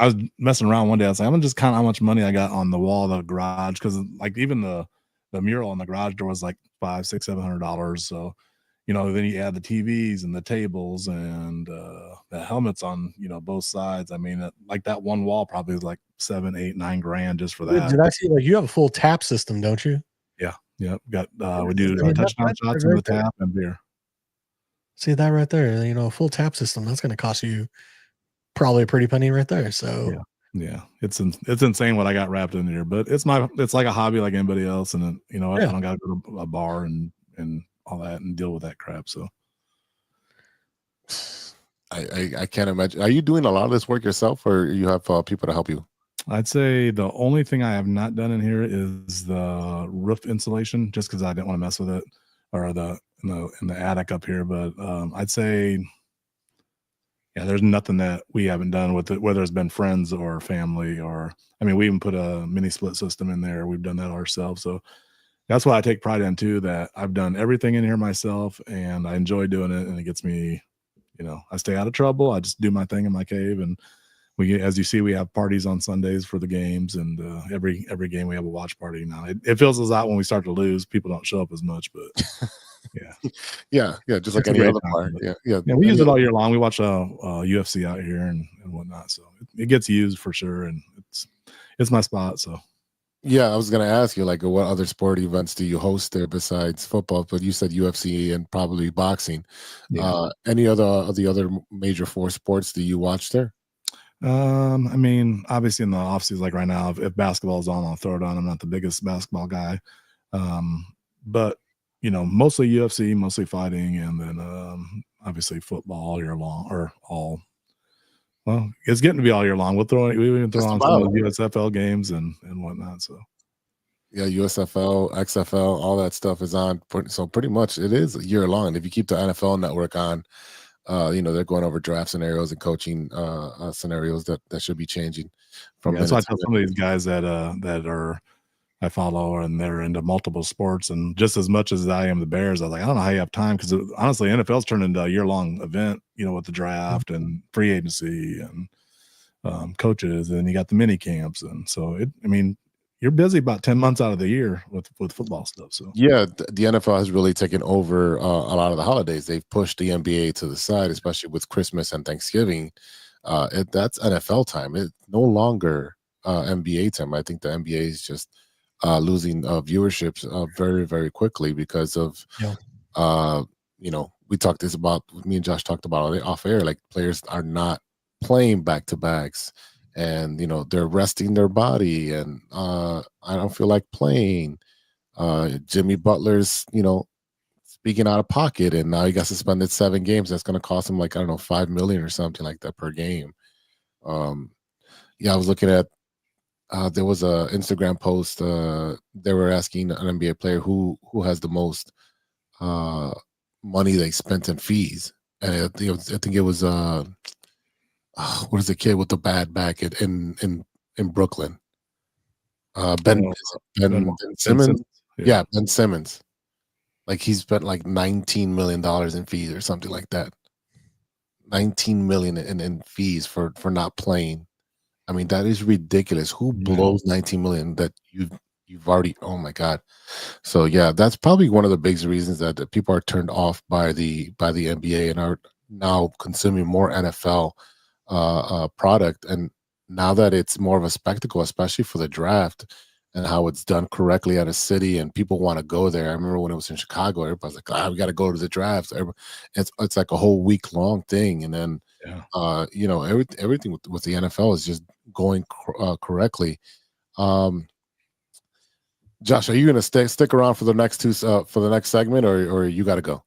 was messing around one day. I was like, I'm gonna just count how much money I got on the wall of the garage, because like even the mural on the garage door was like $500, $600, $700. So then you add the TVs and the tables and the helmets on, both sides. I mean, like that one wall probably is like $7, $8, $9 just for that. Did I see you have a full tap system, don't you? Yeah. Yep. Got we do touchdown shots right in the tap and beer. See that right there? A full tap system, that's going to cost you probably a pretty penny right there. So yeah, it's insane what I got wrapped in here, but it's like a hobby like anybody else, and I don't got to go to a bar and all that and deal with that crap. So I can't imagine. Are you doing a lot of this work yourself, or you have people to help you? I'd say the only thing I have not done in here is the roof insulation, just because I didn't want to mess with it, or in the attic up here. But I'd say, there's nothing that we haven't done with it, whether it's been friends or family, we even put a mini split system in there. We've done that ourselves. So that's what I take pride in too, that I've done everything in here myself and I enjoy doing it. And it gets me, I stay out of trouble. I just do my thing in my cave. And as you see, we have parties on Sundays for the games, and every game we have a watch party now. It feels us out when we start to lose. People don't show up as much, but yeah, just like any other part. Yeah. We use it all year long. We watch UFC out here and whatnot, so it gets used for sure, and it's my spot. So yeah, I was gonna ask you, like, what other sport events do you host there besides football? But you said UFC and probably boxing. Any of the other major four sports do you watch there? Obviously in the off season, like right now, if basketball is on, I'll throw it on. I'm not the biggest basketball guy, but mostly UFC, mostly fighting, and then obviously football all year long, or all. Well, it's getting to be all year long. We even throw on some of the USFL games and whatnot. So yeah, USFL, XFL, all that stuff is on. So pretty much it is year long. And if you keep the NFL network on, they're going over draft scenarios and coaching scenarios that should be changing. That's why I tell some of these guys that I follow, and they're into multiple sports, and just as much as I am the Bears, I was like, I don't know how you have time, because honestly, NFL's turned into a year-long event, with the draft and free agency and coaches, and you got the mini camps, and so you're busy about 10 months out of the year with football stuff. So yeah, the NFL has really taken over a lot of the holidays. They've pushed the NBA to the side, especially with Christmas and Thanksgiving. That's NFL time. It's no longer NBA time. I think the NBA is just losing viewership very, very quickly because of we talked this about, me and Josh talked about it off air, like players are not playing back-to-backs, and they're resting their body, and I don't feel like playing. Jimmy Butler's speaking out of pocket, and now he got suspended 7 games. That's going to cost him, like, I don't know, $5 million or something like that per game. I was looking at there was a Instagram post. They were asking an NBA player who has the most money they spent in fees, and I think it was what is the kid with the bad back in Brooklyn? Ben Simmons. Yeah, Ben Simmons. Like, he spent like $19 million in fees or something like that. $19 million in fees for not playing. I mean, that is ridiculous. Who blows $19 million that you've already? Oh my God! So yeah, that's probably one of the biggest reasons that people are turned off by the NBA and are now consuming more NFL product. And now that it's more of a spectacle, especially for the draft and how it's done correctly at a city, and people want to go there. I remember when it was in Chicago, everybody's like, we got to go to the draft. It's like a whole week long thing, and then everything with the NFL is just going correctly. Josh, are you going to stick around for the next for the next segment, or you got to go?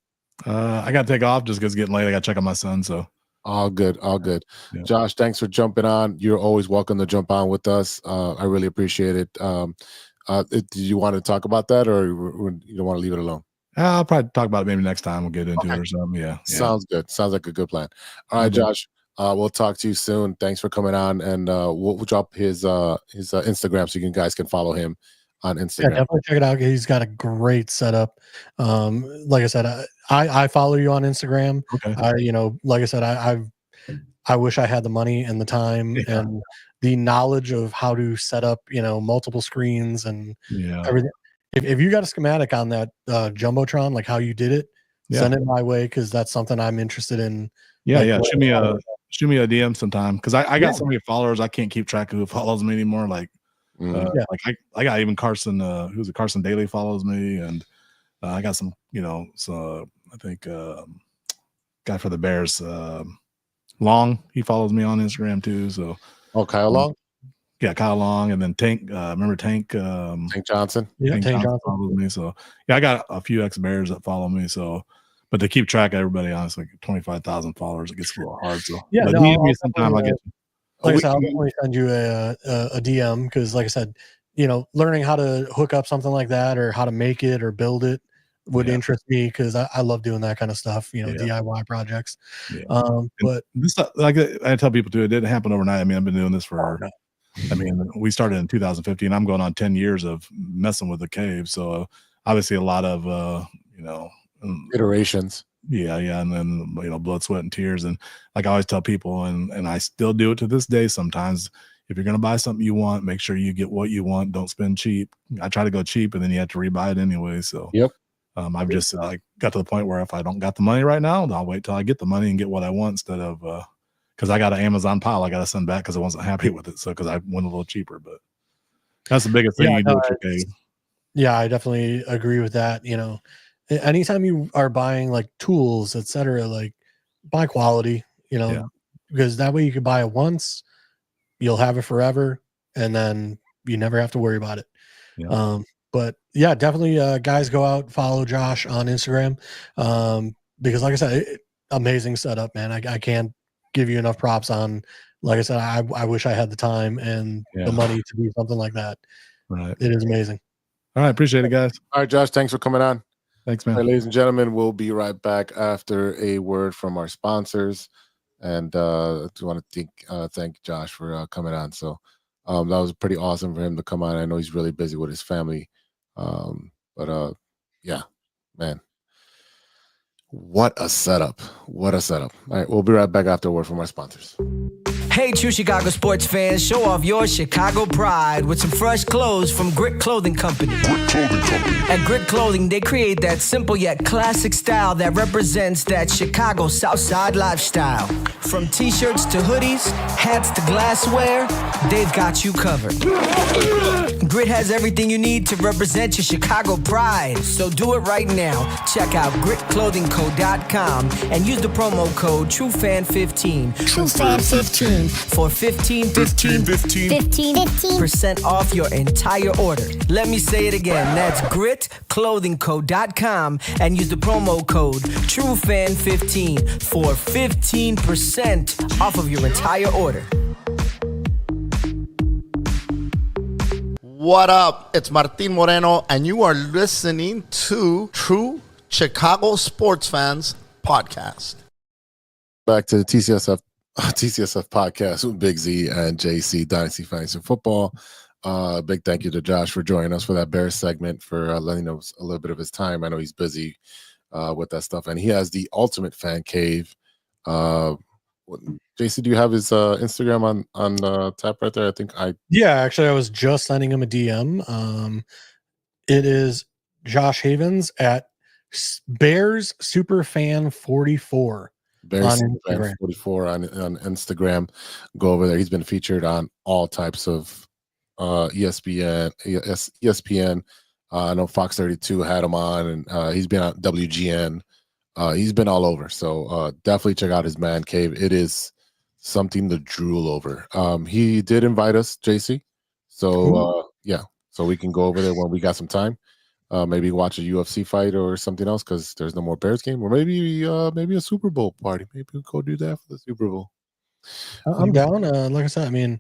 I got to take off just because it's getting late. I got to check on my son. So all good. Yeah. Josh, thanks for jumping on. You're always welcome to jump on with us. I really appreciate it. Did you want to talk about that, or you don't want to leave it alone? I'll probably talk about it maybe next time. We'll get into it or something. Yeah. Sounds good. Sounds like a good plan. All right, Josh. We'll talk to you soon. Thanks for coming on, and we'll drop his Instagram so you guys can follow him on Instagram. Yeah, definitely check it out. He's got a great setup. Like I said, I follow you on Instagram. Okay. Like I said, I wish I had the money and the time and the knowledge of how to set up, multiple screens and everything. If you got a schematic on that Jumbotron, like how you did it, send it my way because that's something I'm interested in. Yeah, yeah. Shoot me a DM sometime because I got so many followers I can't keep track of who follows me anymore. Like, like I got even Carson, who's a Carson Daly follows me, and I got some, so I think guy for the Bears, Long, he follows me on Instagram too. So Kyle Long. Yeah, Kyle Long, and then Tank. Remember Tank? Tank Johnson. Yeah, Tank Johnson follows me. So yeah, I got a few ex-Bears that follow me. So, but to keep track of everybody, honestly, 25,000 followers, it gets a little hard. So yeah, DM me sometime. I'll get you. Like I said, I'll definitely send you a DM because, like I said, learning how to hook up something like that or how to make it or build it would interest me because I love doing that kind of stuff. DIY projects. Yeah. But this, like I tell people too, it didn't happen overnight. I mean, I've been doing this for. We started in 2015. I'm going on 10 years of messing with the cave. So obviously a lot of, iterations. Yeah. And then, blood, sweat, and tears. And like I always tell people, and I still do it to this day sometimes, if you're going to buy something you want, make sure you get what you want. Don't spend cheap. I try to go cheap and then you have to rebuy it anyway. So I've just got to the point where if I don't got the money right now, I'll wait till I get the money and get what I want instead of, because I got an Amazon pile I got to send back because I wasn't happy with it. So because I went a little cheaper, but that's the biggest thing you do with your cave. Yeah, I definitely agree with that. Anytime you are buying like tools, etc., like buy quality, because that way you can buy it once, you'll have it forever, and then you never have to worry about it. Yeah. But yeah, definitely guys, go out, follow Josh on Instagram. Because like I said, amazing setup, man. I can't give you enough props on, like I said, I wish I had the time and the money to do something like that. Right. It is amazing. All right. Appreciate it, guys. All right, Josh, thanks for coming on. Thanks, man. All right, ladies and gentlemen, we'll be right back after a word from our sponsors. And I want to thank Josh for coming on. So that was pretty awesome for him to come on. I know he's really busy with his family. But yeah, man. What a setup. What a setup. All right, we'll be right back after a word from our sponsors. Hey, true Chicago sports fans, show off your Chicago pride with some fresh clothes from Grit Clothing Company. At Grit Clothing, they create that simple yet classic style that represents that Chicago Southside lifestyle. From t-shirts to hoodies, hats to glassware, they've got you covered. Grit has everything you need to represent your Chicago pride, so do it right now. Check out gritclothingco.com and use the promo code TrueFan15. TrueFan15. For 15% off your entire order. Let me say it again. That's gritclothingco.com and use the promo code TrueFan15 for 15% off of your entire order. What up? It's Martin Moreno, and you are listening to True Chicago Sports Fans Podcast. Back to the TCSF podcast with Big Z and JC, Dynasty Fantasy Football. Big thank you to Josh for joining us for that Bears segment, for letting us a little bit of his time. I know he's busy with that stuff, and he has the ultimate fan cave. JC, do you have his Instagram on tap right there? Actually, I was just sending him a DM. It is Josh Havens at Bears Superfan 44. Bears Superfan 44 on Instagram. Go over there. He's been featured on all types of ESPN. I know Fox 32 had him on, and he's been on WGN. He's been all over. So definitely check out his man cave. It is something to drool over. He did invite us, JC. So so we can go over there when we got some time. Maybe watch a UFC fight or something else because there's no more Bears game, or maybe a Super Bowl party. Maybe we'll go do that for the Super Bowl. I'm down. Like I said,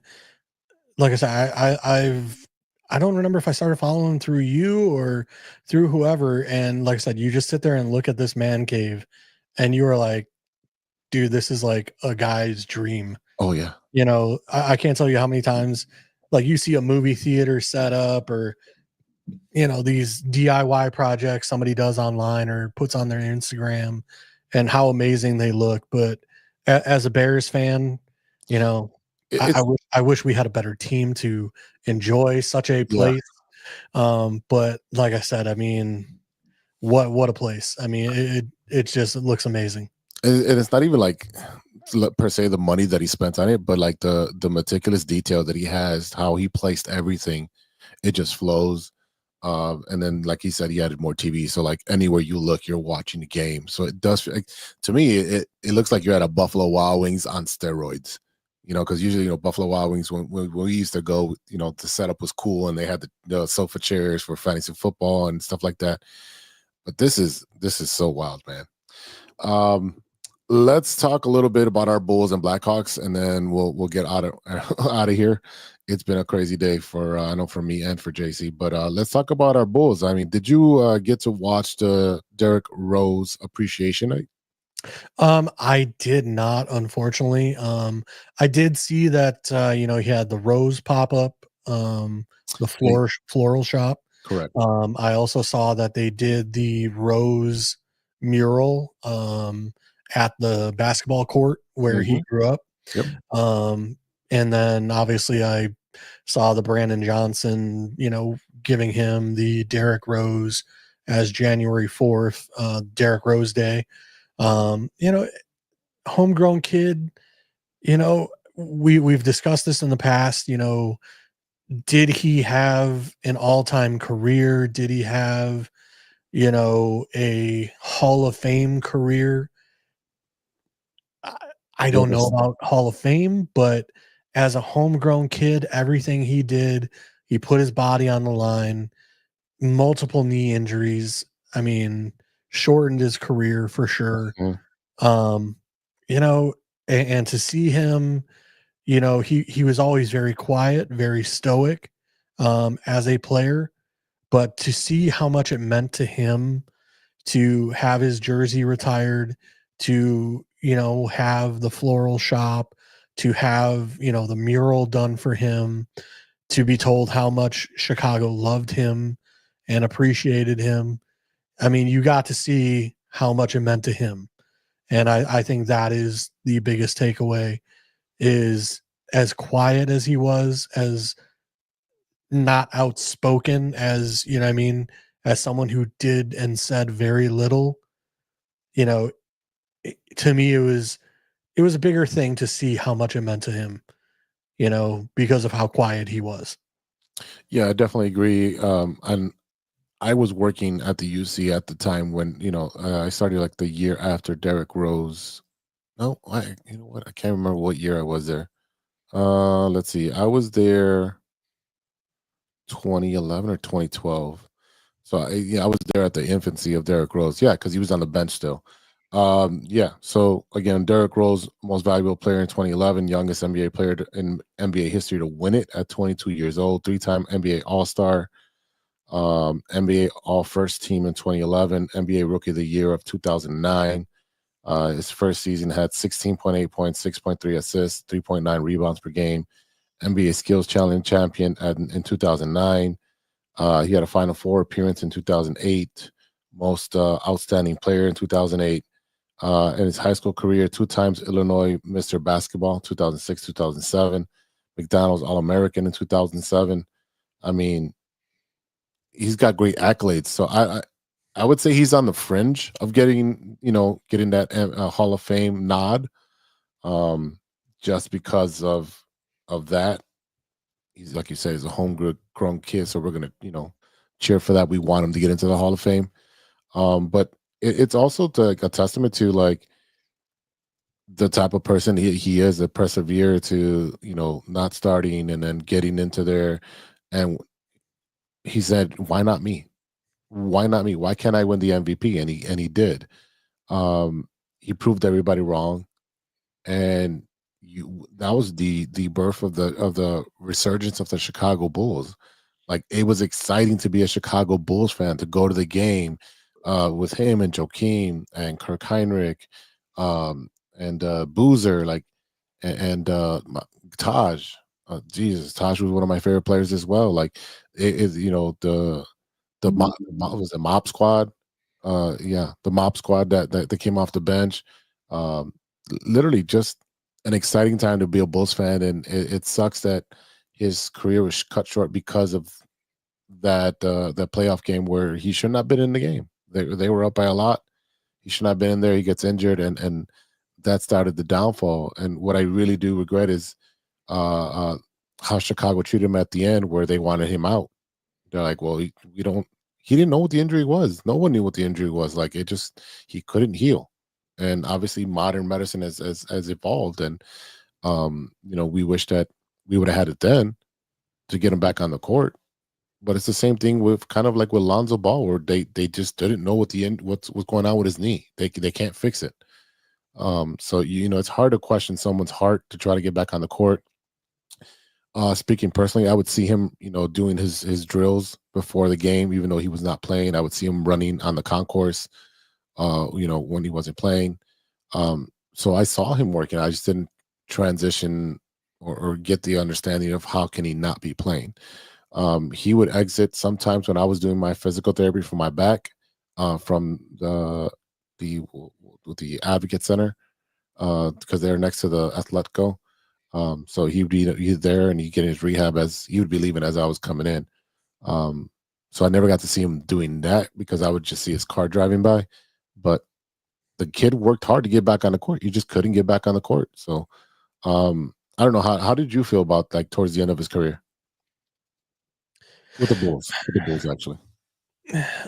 I don't remember if I started following through you or through whoever. And like I said, you just sit there and look at this man cave, and you were like, dude, this is like a guy's dream. Oh yeah. I can't tell you how many times like you see a movie theater set up, or these DIY projects somebody does online or puts on their Instagram, and how amazing they look. But as a Bears fan, I wish we had a better team to enjoy such a place. But like I said, I mean, what a place. I mean, it just looks amazing. And it's not even like per se the money that he spent on it, but like the meticulous detail that he has, how he placed everything, it just flows. And then, like he said, he added more TV, so like anywhere you look, you're watching the game. So it does, like, to me, it looks like you're at a Buffalo Wild Wings on steroids. Because usually, Buffalo Wild Wings, when we used to go, the setup was cool and they had the sofa chairs for fantasy football and stuff like that. But this is so wild, man. Let's talk a little bit about our Bulls and Blackhawks, and then we'll get out of here. It's been a crazy day for I know for me and for JC, but let's talk about our Bulls. I mean, did you get to watch the Derrick Rose appreciation night? I did not, unfortunately. I did see that he had the Rose pop up, the floral shop. Correct. I also saw that they did the Rose mural at the basketball court where he grew up. Yep. And then obviously I saw the Brandon Johnson, giving him the Derrick Rose as January 4th, Derrick Rose Day. Homegrown kid, we've discussed this in the past, did he have an all-time career? Did he have, a Hall of Fame career? I don't know about Hall of Fame, but as a homegrown kid, everything he did, he put his body on the line, multiple knee injuries. I mean, shortened his career for sure. And to see him, he was always very quiet, very stoic as a player, but to see how much it meant to him to have his jersey retired, to, have the floral shop, to have, the mural done for him, to be told how much Chicago loved him and appreciated him. I mean, you got to see how much it meant to him. And I think that is the biggest takeaway, is as quiet as he was, as not outspoken as, as someone who did and said very little, to me, it was a bigger thing to see how much it meant to him, because of how quiet he was. Yeah, I definitely agree. And I was working at the UC at the time when, I started like the year after Derrick Rose. No, you know what? I can't remember what year I was there. Let's see. I was there 2011 or 2012. So I was there at the infancy of Derrick Rose. Yeah, because he was on the bench still. Yeah. So again, Derrick Rose, most valuable player in 2011, youngest NBA player in NBA history to win it at 22 years old, 3-time NBA All-Star, NBA All-First Team in 2011, NBA Rookie of the Year of 2009. His first season had 16.8 points, 6.3 assists, 3.9 rebounds per game. NBA Skills Challenge champion in 2009. He had a Final Four appearance in 2008. Most outstanding player in 2008. In his high school career, 2 times Illinois Mr. Basketball, 2006, 2007. McDonald's All-American in 2007. I mean, he's got great accolades. So I would say he's on the fringe of getting that Hall of Fame nod, just because of that. He's, like you said, he's a homegrown kid, so we're gonna cheer for that. We want him to get into the Hall of Fame, but it's also a testament to like the type of person he is, to persevere to not starting and then getting into there. And he said, "Why not me? Why not me? Why can't I win the MVP?" And he did. He proved everybody wrong, and that was the birth of the resurgence of the Chicago Bulls. Like, it was exciting to be a Chicago Bulls fan, to go to the game with him and Joakim and Kirk Heinrich and Boozer, like, and Taj. Jesus, Taj was one of my favorite players as well. Like, the was the Mop Squad. The Mop Squad that came off the bench. Literally just an exciting time to be a Bulls fan, and it sucks that his career was cut short because of that playoff game where he should not have been in the game. They were up by a lot. He should not have been in there. He gets injured, and that started the downfall. And what I really do regret is how Chicago treated him at the end, where they wanted him out. They're like, well, he didn't know what the injury was. No one knew what the injury was. Like, he couldn't heal. And obviously modern medicine has evolved. And, we wish that we would have had it then to get him back on the court. But it's the same thing with kind of like with Lonzo Ball, where they just didn't know what's going on with his knee. They can't fix it. So it's hard to question someone's heart to try to get back on the court. Speaking personally, I would see him, doing his drills before the game, even though he was not playing. I would see him running on the concourse, when he wasn't playing. So I saw him working. I just didn't transition or get the understanding of how can he not be playing. He would exit sometimes when I was doing my physical therapy for my back from the Advocate Center because they're next to the Atletico. So he'd be there and he'd get his rehab as he would be leaving as I was coming in. So I never got to see him doing that because I would just see his car driving by. But the kid worked hard to get back on the court. He just couldn't get back on the court. So I don't know. How did you feel about like towards the end of his career? With the Bulls. Actually.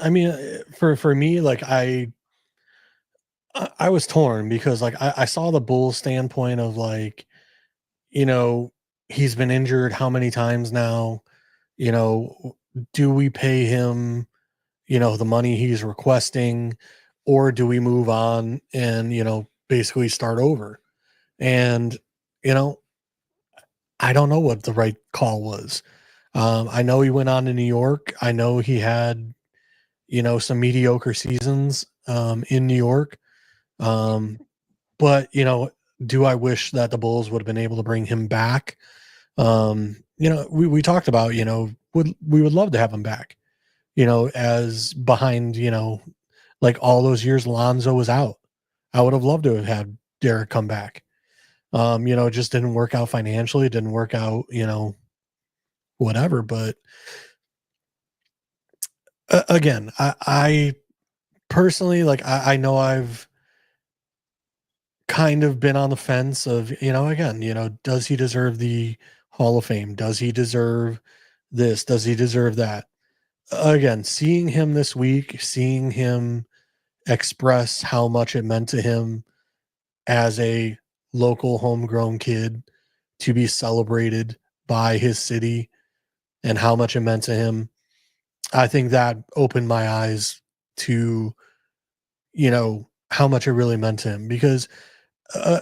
I mean, for me, like I was torn because like I saw the Bulls standpoint of like, he's been injured how many times now? Do we pay him, the money he's requesting, or do we move on and, basically start over? And, I don't know what the right call was. I know he went on to New York. I know he had, some mediocre seasons in New York. But, do I wish that the Bulls would have been able to bring him back? We talked about, we would love to have him back, as behind, like all those years Lonzo was out. I would have loved to have had Derrick come back. It just didn't work out financially. It didn't work out, whatever. But again, I personally, like, I know I've kind of been on the fence of, again, does he deserve the Hall of Fame? Does he deserve this? Does he deserve that? Again, seeing him this week, seeing him express how much it meant to him as a local homegrown kid to be celebrated by his city and how much it meant to him, I think that opened my eyes to, how much it really meant to him. Because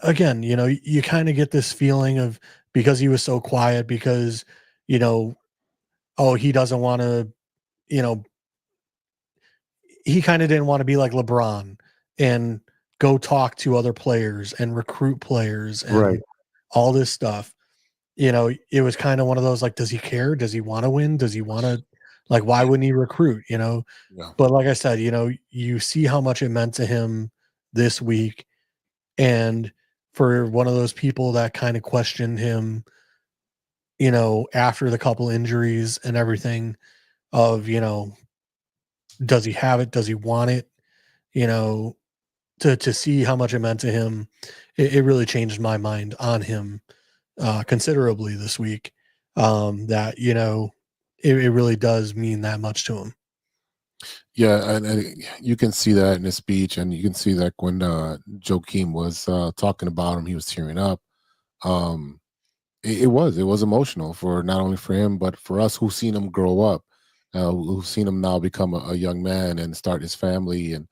again, you kind of get this feeling of, because he was so quiet, because, he doesn't want to, he kind of didn't want to be like LeBron and go talk to other players and recruit players and all this stuff. It was kind of one of those, like, does he care? Does he want to win? Does he want to, like, why wouldn't he recruit, Yeah. But like I said, you see how much it meant to him this week. And for one of those people that kind of questioned him, after the couple injuries and everything of, does he have it? Does he want it? To see how much it meant to him, it really changed my mind on him considerably this week. That, it really does mean that much to him. Yeah, and you can see that in his speech, and you can see that when Joakim was talking about him, he was tearing up. It was emotional for not only for him, but for us who've seen him grow up, who've seen him now become a young man and start his family. And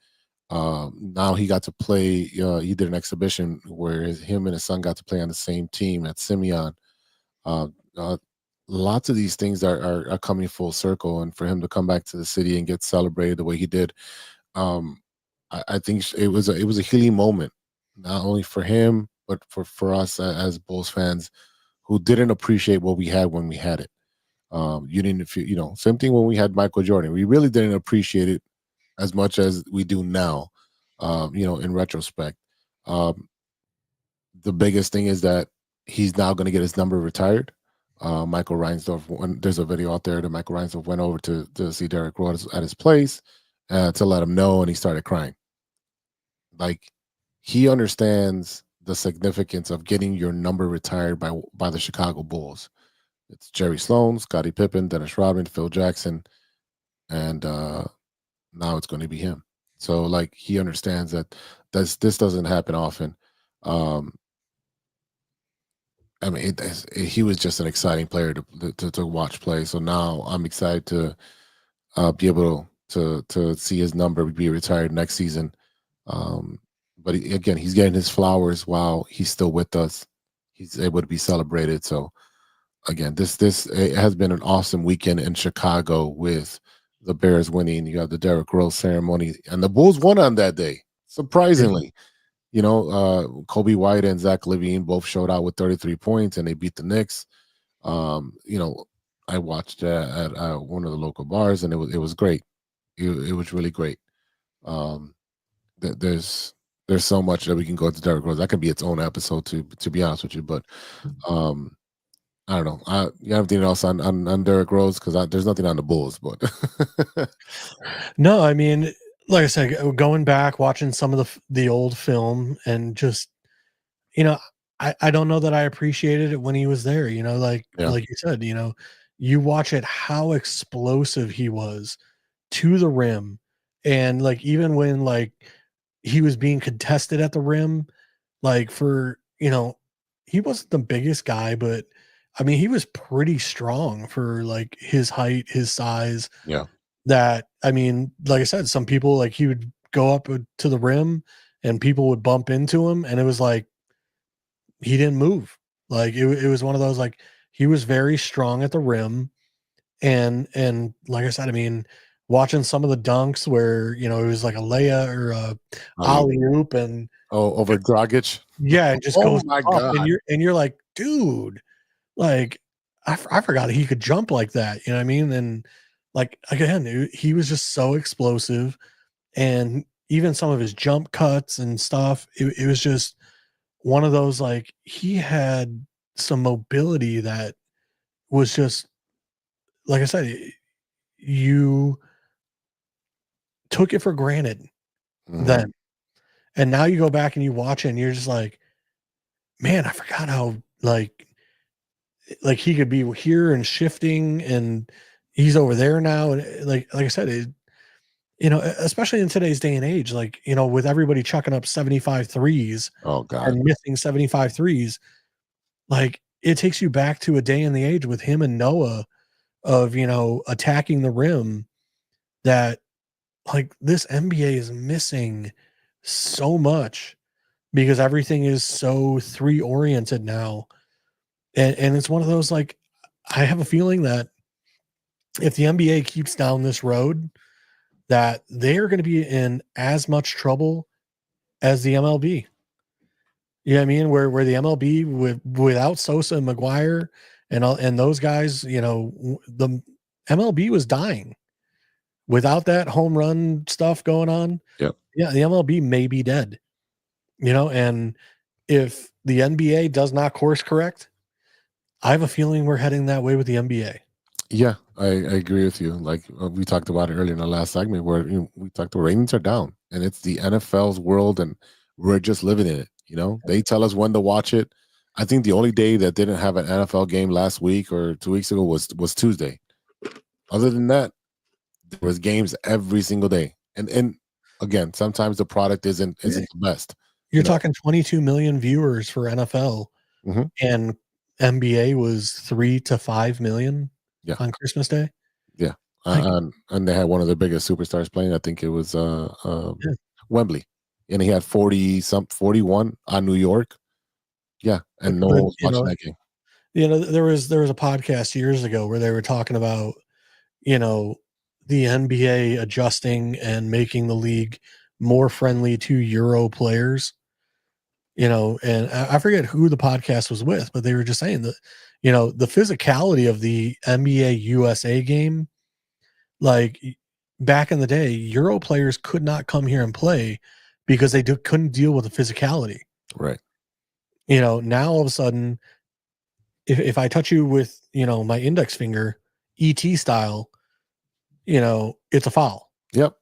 now he got to play. He did an exhibition where him and his son got to play on the same team at Simeon. Lots of these things are coming full circle, and for him to come back to the city and get celebrated the way he did, I think it was a healing moment, not only for him but for us as Bulls fans who didn't appreciate what we had when we had it. You didn't feel, same thing when we had Michael Jordan. We really didn't appreciate it as much as we do now. In retrospect, the biggest thing is that he's now going to get his number retired. Michael Reinsdorf, there's a video out there that Michael Reinsdorf went over to see Derrick Rose at his place, to let him know, and he started crying. Like, he understands the significance of getting your number retired by the Chicago Bulls. It's Jerry Sloan, Scottie Pippen, Dennis Rodman, Phil Jackson, and now it's going to be him. So, like, he understands that this doesn't happen often. I mean, he was just an exciting player to watch play. So now I'm excited to be able to see his number be retired next season. But again, he's getting his flowers while he's still with us. He's able to be celebrated. So again, this it has been an awesome weekend in Chicago with the Bears winning. You got the Derrick Rose ceremony, and the Bulls won on that day, surprisingly. You know, Kobe White and Zach LaVine both showed out with 33 points, and they beat the Knicks. You know, I watched at one of the local bars, and it was great. It was really great. There's so much that we can go to Derrick Rose. That could be its own episode, to be honest with you. But I don't know. You have anything else on Derrick Rose? Because there's nothing on the Bulls. But no, I mean, like I said, going back, watching some of the old film, and just, you know, I don't know that I appreciated it when he was there. You know, like you said, you know, you watch it, how explosive he was to the rim, and like even when like he was being contested at the rim, like for, you know, he wasn't the biggest guy, but I mean, he was pretty strong for like his height, his size. Yeah. That, I mean, like I said, some people, like, he would go up to the rim and people would bump into him, and it was like he didn't move. Like it was one of those, like, he was very strong at the rim, and like I said, I mean, watching some of the dunks where, you know, it was like a layup or a alley oop, and over Dragic. Yeah, it just goes my up, God. and you're like, dude, like I forgot he could jump like that. You know what I mean? And like, again, he was just so explosive, and even some of his jump cuts and stuff, it was just one of those, like, he had some mobility that was just, like I said, you took it for granted then. And now you go back and you watch it and you're just like, man, I forgot how like he could be here and shifting, and he's over there now. And like I said, you know, especially in today's day and age, like, you know, with everybody chucking up 75 threes and missing 75 threes, like, it takes you back to a day in the age with him and Noah of, you know, attacking the rim, that like this NBA is missing so much because everything is so three oriented now. And it's one of those, like, I have a feeling that if the NBA keeps down this road, that they are going to be in as much trouble as the MLB. You know what I mean? Where the MLB without Sosa and McGuire and those guys, you know, the MLB was dying without that home run stuff going on. Yep. Yeah, the MLB may be dead. You know, and if the NBA does not course correct, I have a feeling we're heading that way with the NBA. Yeah, I agree with you. Like we talked about it earlier in the last segment, where we talked the ratings are down, and it's the NFL's world, and we're just living in it. You know, they tell us when to watch it. I think the only day that didn't have an NFL game last week or 2 weeks ago was Tuesday. Other than that, there was games every single day. And again, sometimes the product isn't the best. You're talking 22 million viewers for NFL, and NBA was 3 to 5 million on Christmas Day. Yeah. And they had one of the biggest superstars playing. I think it was Wembley. And he had 41 on New York. Yeah. And no one was watching that game. You know, there was a podcast years ago where they were talking about, you know, the NBA adjusting and making the league more friendly to Euro players. You know, and I forget who the podcast was with, but they were just saying that, you know, the physicality of the NBA USA game, like back in the day, Euro players could not come here and play because they couldn't deal with the physicality. Right. You know, now all of a sudden, if I touch you with, you know, my index finger, ET style, you know, it's a foul. Yep.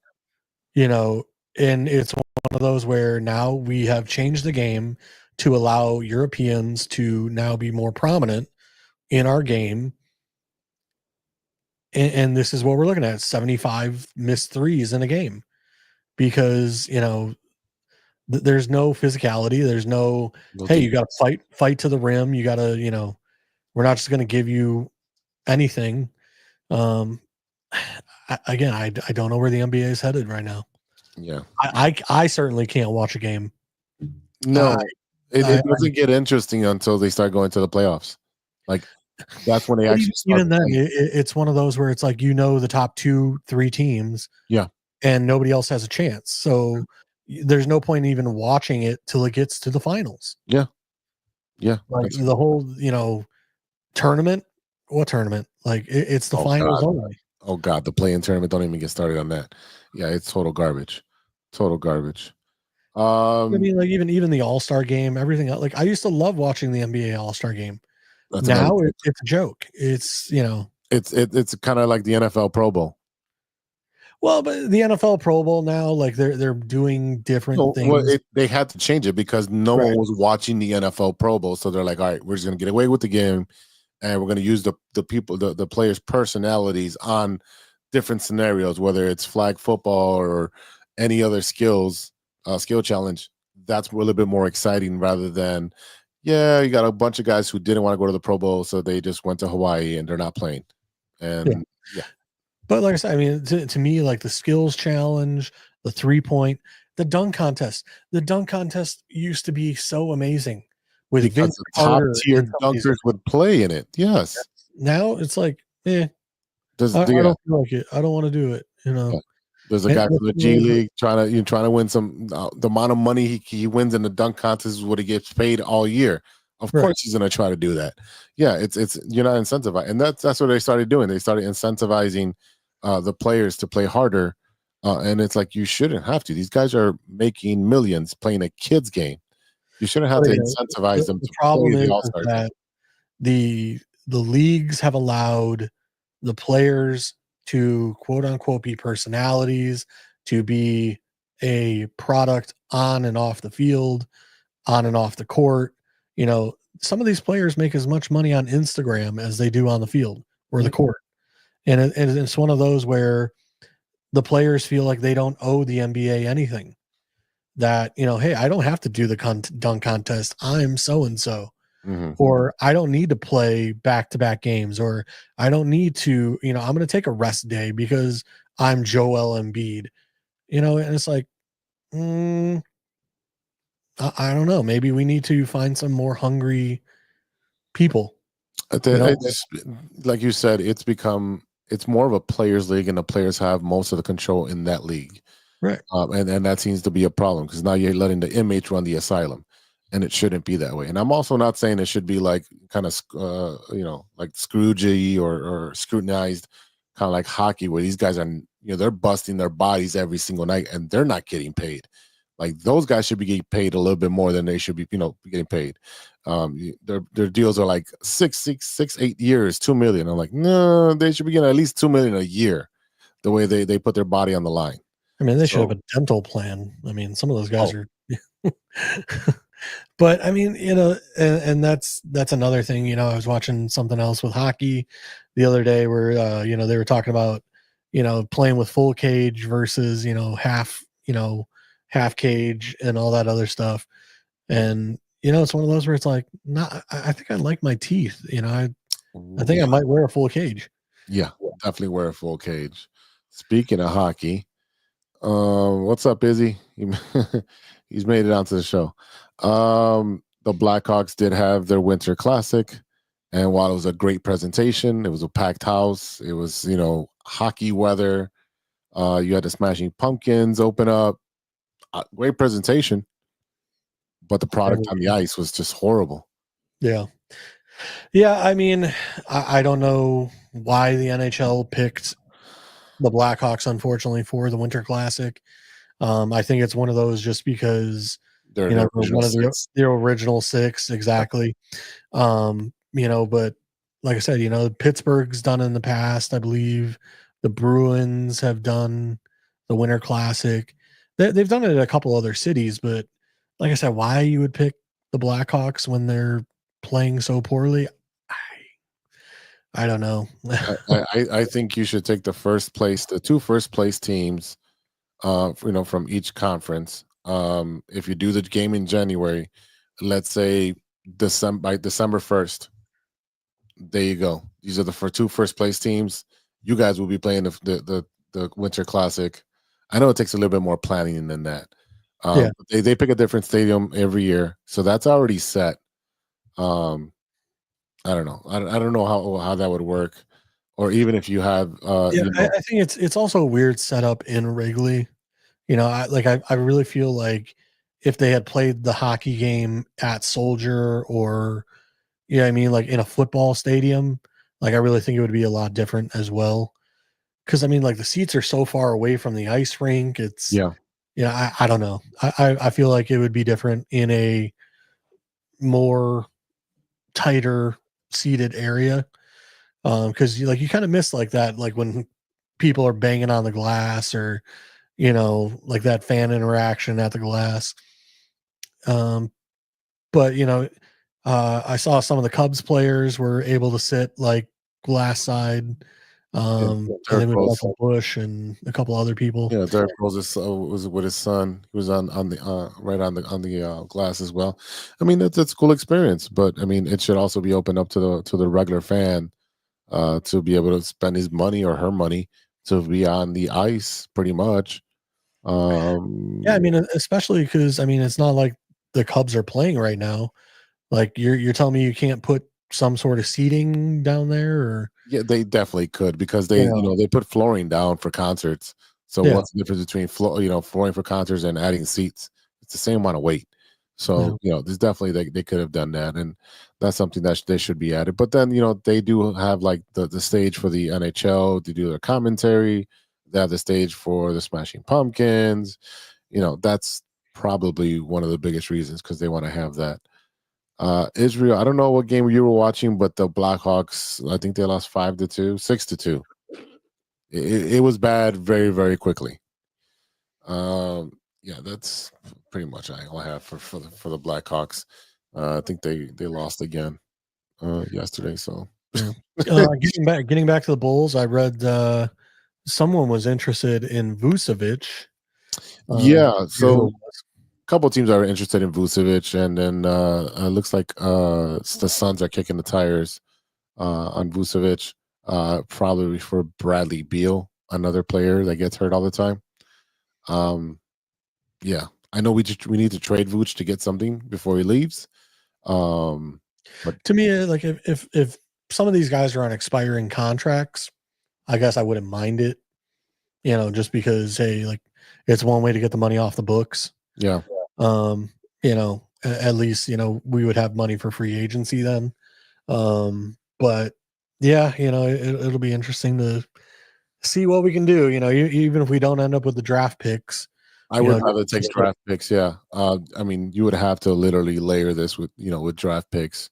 you know, and it's one of those where now we have changed the game to allow Europeans to now be more prominent in our game. And this is what we're looking at, 75 missed threes in a game because, you know, there's no physicality. There's no, hey, you got to fight to the rim. You got to, you know, we're not just going to give you anything. Again, I don't know where the NBA is headed right now. Yeah. I certainly can't watch a game. No, it doesn't get interesting until they start going to the playoffs. Like, that's when they actually start. Even then, it's one of those where it's like, you know, the top 2-3 teams. Yeah. And nobody else has a chance. So there's no point in even watching it till it gets to the finals. Yeah. Yeah. Like the whole, you know, tournament. What tournament? Like it's the finals only. Oh God, the play-in tournament. Don't even get started on that. Yeah, it's total garbage. Total garbage. I mean, like even the All-Star game, everything else. Like I used to love watching the NBA All-Star game. Now it's a joke. It's, you know, it's kind of like the NFL Pro Bowl. Well, but the NFL Pro Bowl now, like they're doing different things. Well, they had to change it because no one was watching the NFL Pro Bowl, so they're like, all right, we're just gonna get away with the game, and we're gonna use the players' personalities on different scenarios, whether it's flag football or any other skill challenge. That's a little bit more exciting rather than, you got a bunch of guys who didn't want to go to the Pro Bowl, so they just went to Hawaii and they're not playing. And But like I said, I mean, to me, like the skills challenge, the 3-point, the dunk contest. The dunk contest used to be so amazing with because the top tier dunkers would play in it. Yes. Now it's like, I don't feel like it. I don't want to do it. You know. Yeah. There's a guy from the G League trying to win some. The amount of money he wins in the dunk contest is what he gets paid all year. Of course, he's going to try to do that. Yeah, it's you're not incentivized, and that's what they started doing. They started incentivizing the players to play harder, and it's like you shouldn't have to. These guys are making millions playing a kids game. You shouldn't have to incentivize them. The problem is that the leagues have allowed the players to quote unquote be personalities, to be a product on and off the field, on and off the court. You know, some of these players make as much money on Instagram as they do on the field or the court. And it's one of those where the players feel like they don't owe the NBA anything. That, you know, hey, I don't have to do the dunk contest. I'm so-and-so. Or I don't need to play back-to-back games. Or I don't need to, you know, I'm going to take a rest day because I'm Joel Embiid. You know, and it's like, I don't know. Maybe we need to find some more hungry people. Like you said, it's more of a players' league, and the players have most of the control in that league, right? And that seems to be a problem because now you're letting the inmates run the asylum, and it shouldn't be that way. And I'm also not saying it should be like kind of like Scroogey or scrutinized, kind of like hockey, where these guys are, you know, they're busting their bodies every single night and they're not getting paid. Like those guys should be getting paid a little bit more than they should be, getting paid. Their deals are like 8 years, $2 million. I'm like, no, they should be getting at least $2 million a year. The way they put their body on the line. I mean, they should have a dental plan. I mean, some of those guys are. But I mean, you know, and that's another thing. You know, I was watching something else with hockey the other day where you know, they were talking about, you know, playing with full cage versus, you know, half cage and all that other stuff. And, you know, it's one of those where it's like, I think I like my teeth. You know, I think I might wear a full cage. Yeah, definitely wear a full cage. Speaking of hockey, what's up, Izzy? He's made it onto the show. The Blackhawks did have their Winter Classic, and while it was a great presentation, it was a packed house. It was, you know, hockey weather. You had the Smashing Pumpkins open up. Great presentation, but the product on the ice was just horrible. Yeah. I mean, I don't know why the NHL picked the Blackhawks, unfortunately, for the Winter Classic. I think it's one of those just because they're one of the original six, exactly. You know, but like I said, you know, Pittsburgh's done in the past. I believe the Bruins have done the Winter Classic. They've done it at a couple other cities, but like I said, why you would pick the Blackhawks when they're playing so poorly, I don't know. I think you should take the two first place teams, from each conference. If you do the game in January, let's say by December 1st, there you go. These are the two first place teams. You guys will be playing the Winter Classic. I know it takes a little bit more planning than that. They pick a different stadium every year, so that's already set. I don't know. I don't know how that would work, or even if you have. I think it's also a weird setup in Wrigley. I really feel like if they had played the hockey game at Soldier or, I mean, like in a football stadium, like I really think it would be a lot different as well. Because I mean, like the seats are so far away from the ice rink. It's I don't know. I feel like it would be different in a more tighter seated area. Because you kind of miss like that, like when people are banging on the glass or, like that fan interaction at the glass. But I saw some of the Cubs players were able to sit like glass side. And then with Michael Bush and a couple other people. Yeah, Derrick was with his son. He was on the right on the glass as well. I mean, that's a cool experience, but I mean, it should also be open up to the regular fan to be able to spend his money or her money to be on the ice, pretty much. I mean, especially because I mean, it's not like the Cubs are playing right now. Like you're telling me you can't put some sort of seating down there, or yeah, they definitely could, because they they put flooring down for concerts. So what's the difference between flooring for concerts and adding seats? It's the same amount of weight. So there's definitely they could have done that, and that's something that they should be added. But then they do have like the stage for the NHL to do their commentary. They have the stage for the Smashing Pumpkins. That's probably one of the biggest reasons, because they want to have that. Israel, I don't know what game you were watching, but the Blackhawks, I think they lost 5-2, 6-2. It was bad very, very quickly. That's pretty much all I have for the Blackhawks. I think they lost again yesterday. So getting back to the Bulls, I read someone was interested in Vucevic. So a couple of teams are interested in Vucevic, and then it looks like the Suns are kicking the tires on Vucevic, probably for Bradley Beal, another player that gets hurt all the time. I know we need to trade Vooch to get something before he leaves. But to me, like if some of these guys are on expiring contracts, I guess I wouldn't mind it. Just because like it's one way to get the money off the books. Yeah. At least we would have money for free agency then. But yeah, it'll be interesting to see what we can do. Even if we don't end up with the draft picks. I would rather take draft picks. Yeah. I mean, you would have to literally layer this with draft picks.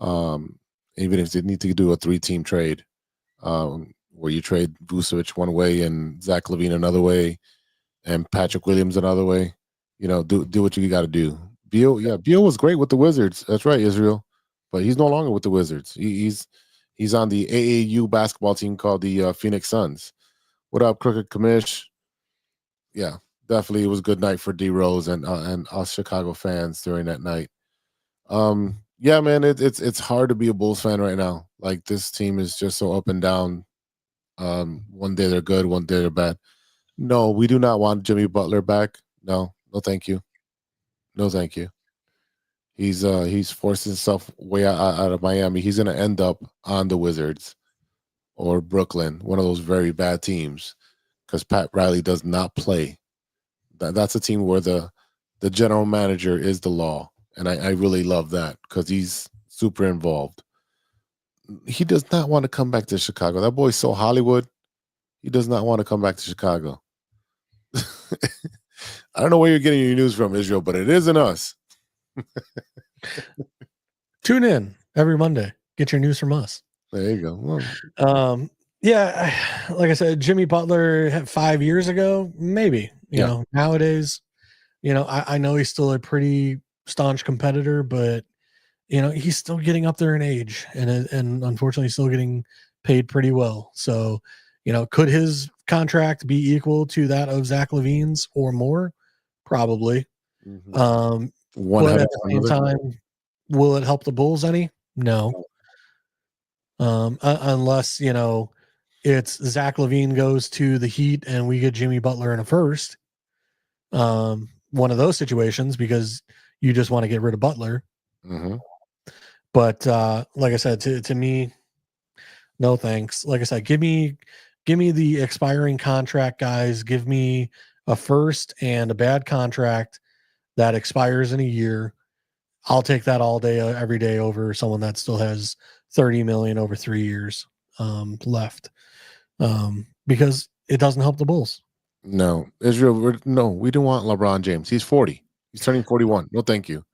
Even if they need to do a 3-team trade, where you trade Vucevic one way and Zach LaVine another way and Patrick Williams another way, do what you got to do. Beal was great with the Wizards. That's right, Israel. But he's no longer with the Wizards. He's on the AAU basketball team called the Phoenix Suns. What up, Crooked Commish? Yeah. Definitely, it was a good night for D Rose and us Chicago fans during that night. Yeah, man, it's hard to be a Bulls fan right now. Like, this team is just so up and down. One day they're good, one day they're bad. No, we do not want Jimmy Butler back. No, thank you. No, thank you. He's forced himself way out of Miami. He's gonna end up on the Wizards or Brooklyn, one of those very bad teams, because Pat Riley does not play. That's a team where the general manager is the law, and I really love that, because he's super involved. He does not want to come back to Chicago. That boy's so Hollywood. He does not want to come back to Chicago. I don't know where you're getting your news from, Israel, but it isn't us. Tune in every Monday. Get your news from us. There you go. Yeah, like I said, Jimmy Butler 5 years ago, maybe. You know, nowadays, I know he's still a pretty staunch competitor, but he's still getting up there in age, and unfortunately, still getting paid pretty well. So, could his contract be equal to that of Zach LaVine's or more? Probably. One But at the same time, will it help the Bulls any? No. Unless it's Zach LaVine goes to the Heat and we get Jimmy Butler in a first. One of those situations, because you just want to get rid of Butler. Mm-hmm. But like I said, to me, no thanks. Like I said, give me the expiring contract, guys. Give me a first and a bad contract that expires in a year. I'll take that all day, every day, over someone that still has $30 million over 3 years left, because it doesn't help the Bulls. No, Israel. We don't want LeBron James. He's 40. He's turning 41. No, thank you.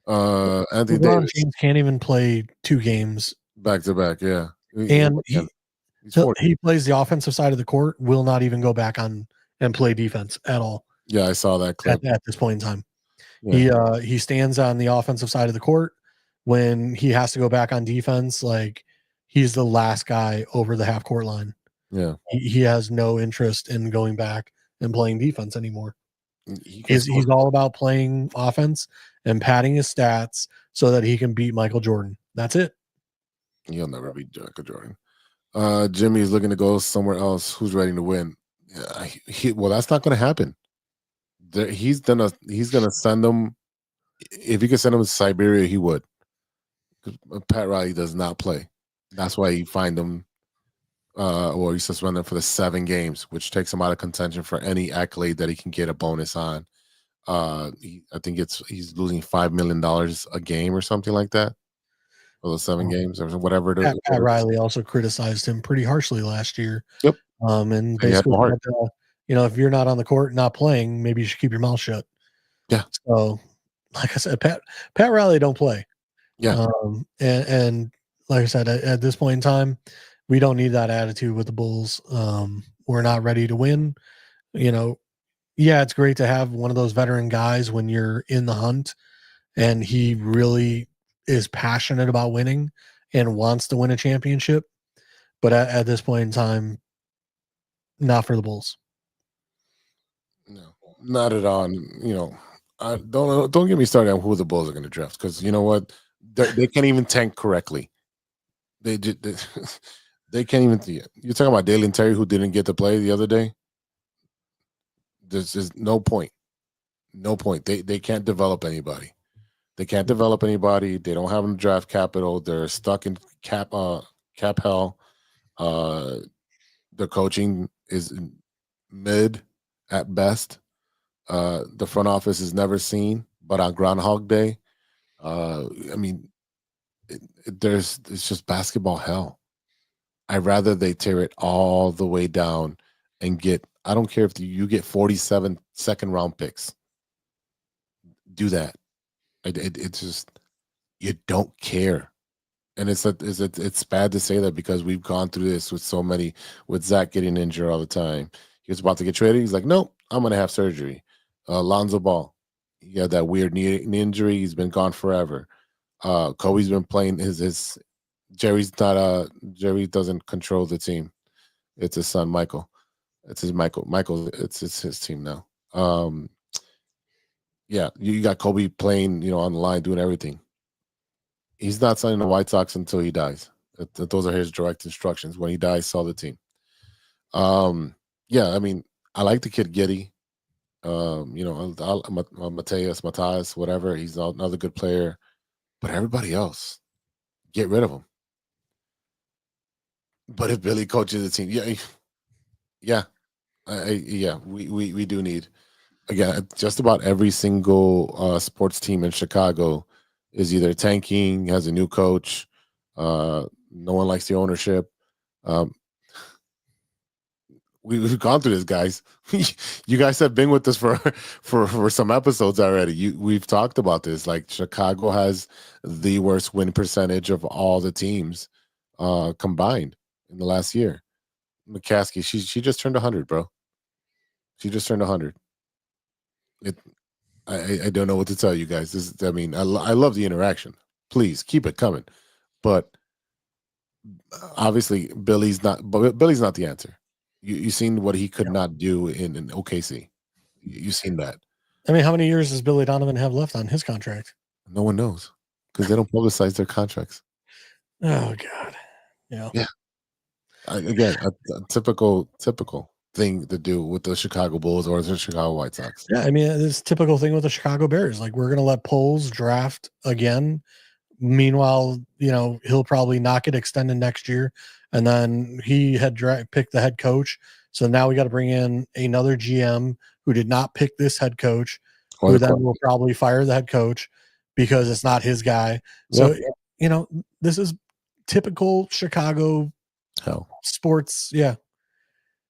Anthony LeBron Davis James can't even play 2 games back to back. Yeah, and he plays the offensive side of the court. Will not even go back on and play defense at all. Yeah, I saw that clip at this point in time. Yeah. He stands on the offensive side of the court when he has to go back on defense. Like, he's the last guy over the half court line. Yeah, he has no interest in going back and playing defense anymore. He's all about playing offense and padding his stats so that he can beat Michael Jordan. That's it. He'll never beat Michael Jordan. Jimmy's looking to go somewhere else. Who's ready to win? Well, that's not going to happen. He's gonna send them. If he could send them to Siberia, he would. Pat Riley does not play. That's why he fined them, or he suspended them for the 7 games, which takes him out of contention for any accolade that he can get a bonus on. I think he's losing $5 million a game or something like that for the 7 games or whatever. Pat Riley also criticized him pretty harshly last year. Yep. And basically, if you're not on the court, not playing, maybe you should keep your mouth shut. Yeah. So, like I said, Pat Riley don't play. Yeah. And like I said, at this point in time, we don't need that attitude with the Bulls. We're not ready to win. Yeah, it's great to have one of those veteran guys when you're in the hunt, and he really is passionate about winning and wants to win a championship. But at this point in time, not for the Bulls. No, not at all. Don't get me started on who the Bulls are going to draft, because you know what, they can't even tank correctly. They can't even. You're talking about Dalen Terry, who didn't get to play the other day. There's just no point. No point. They can't develop anybody. They can't develop anybody. They don't have draft capital. They're stuck in cap hell. The coaching is mid at best. The front office is never seen, but on Groundhog Day, it's just basketball hell. I'd rather they tear it all the way down and get. I don't care if you get 47 second round picks. Do that. It's just, you don't care. And it's bad to say that, because we've gone through this with so many, with Zach getting injured all the time. He was about to get traded. He's like, nope, I'm going to have surgery. Lonzo Ball, he had that weird knee injury. He's been gone forever. Kobe's been playing his Jerry doesn't control the team. It's his son, Michael. It's his Michael. It's his team now. Yeah, you got Kobe playing, on the line, doing everything. He's not signing the White Sox until he dies. Those are his direct instructions. When he dies, sell the team. Yeah, I like the kid Giddey. Matthias, whatever. He's another good player. But everybody else, get rid of him. But if Billy coaches the team, we do need. Again, just about every single sports team in Chicago is either tanking, has a new coach. No one likes the ownership. We've gone through this, guys. You guys have been with us for some episodes already. We've talked about this. Like, Chicago has the worst win percentage of all the teams combined in the last year. McCaskey, she just turned 100, bro. She just turned 100. I don't know what to tell you guys. I love the interaction. Please keep it coming. But obviously, Billy's not the answer. You've seen what he could not do in OKC. You've seen that. I mean, how many years does Billy Donovan have left on his contract? No one knows because they don't publicize their contracts. Oh God. Yeah. Again, a typical thing to do with the Chicago Bulls or the Chicago White Sox. Yeah, I mean, it's typical thing with the Chicago Bears. Like, we're gonna let Poles draft again. Meanwhile, he'll probably not get extended next year, and then he had picked the head coach. So now we got to bring in another GM who did not pick this head coach, who then will probably fire the head coach because it's not his guy. So this is typical Chicago sports. Yeah.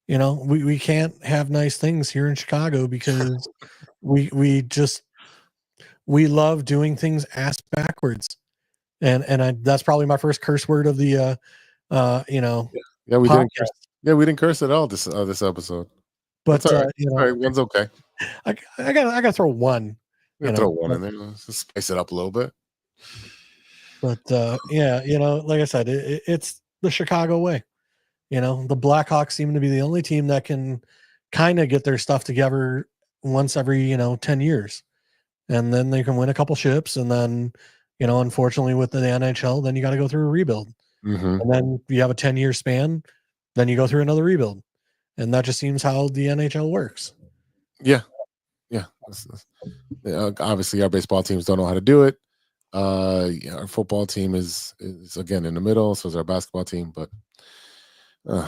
We can't have nice things here in Chicago because we love doing things ass backwards. And that's probably my first curse word of the we didn't curse at all this episode. But all right, one's okay. I gotta throw one. Throw one in there. Let's just spice it up a little bit. But like I said, it's the Chicago way. The Blackhawks seem to be the only team that can kind of get their stuff together once every 10 years, and then they can win a couple ships, and then unfortunately with the NHL, then you got to go through a rebuild, and then you have a 10-year span, then you go through another rebuild, and that just seems how the NHL works. Yeah. Obviously, our baseball teams don't know how to do it. Our football team is again in the middle, so is our basketball team. But all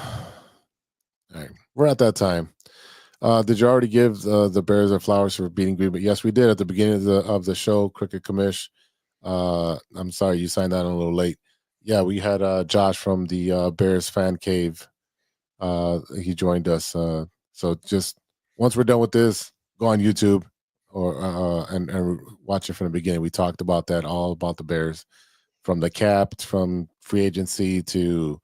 right, we're at that time. Did you already give the Bears their flowers for beating Green Bay? Yes, we did at the beginning of the show. Cricket Commish. I'm sorry you signed that a little late. Yeah, we had Josh from the Bears fan cave. He joined us. So just once we're done with this, go on YouTube or and watch it from the beginning. We talked about that, all about the Bears, from the cap, from free agency to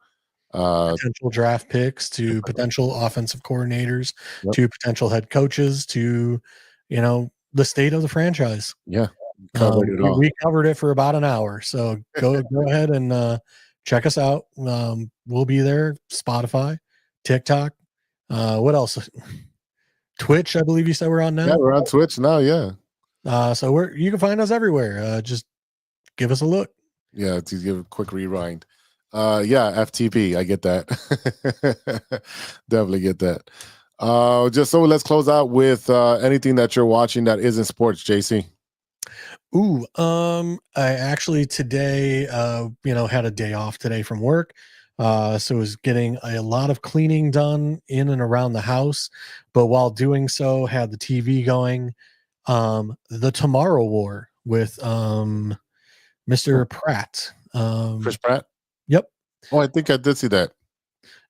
potential draft picks, to potential offensive coordinators, to potential head coaches, to the state of the franchise. Yeah, covered it all. We covered it for about an hour. So go ahead and check us out. We'll be there. Spotify, TikTok. What else? Twitch, I believe you said we're on now. Yeah, we're on Twitch now. Yeah. So you can find us everywhere. Just give us a look. Yeah, to give a quick rewind. FTP, I get that. Definitely get that. Just so let's close out with anything that you're watching that isn't sports, JC. Ooh, I actually today, had a day off today from work. So was getting a lot of cleaning done in and around the house, but while doing so, had the TV going. The Tomorrow War with Mr. Pratt. Chris Pratt? Yep. Oh, I think I did see that.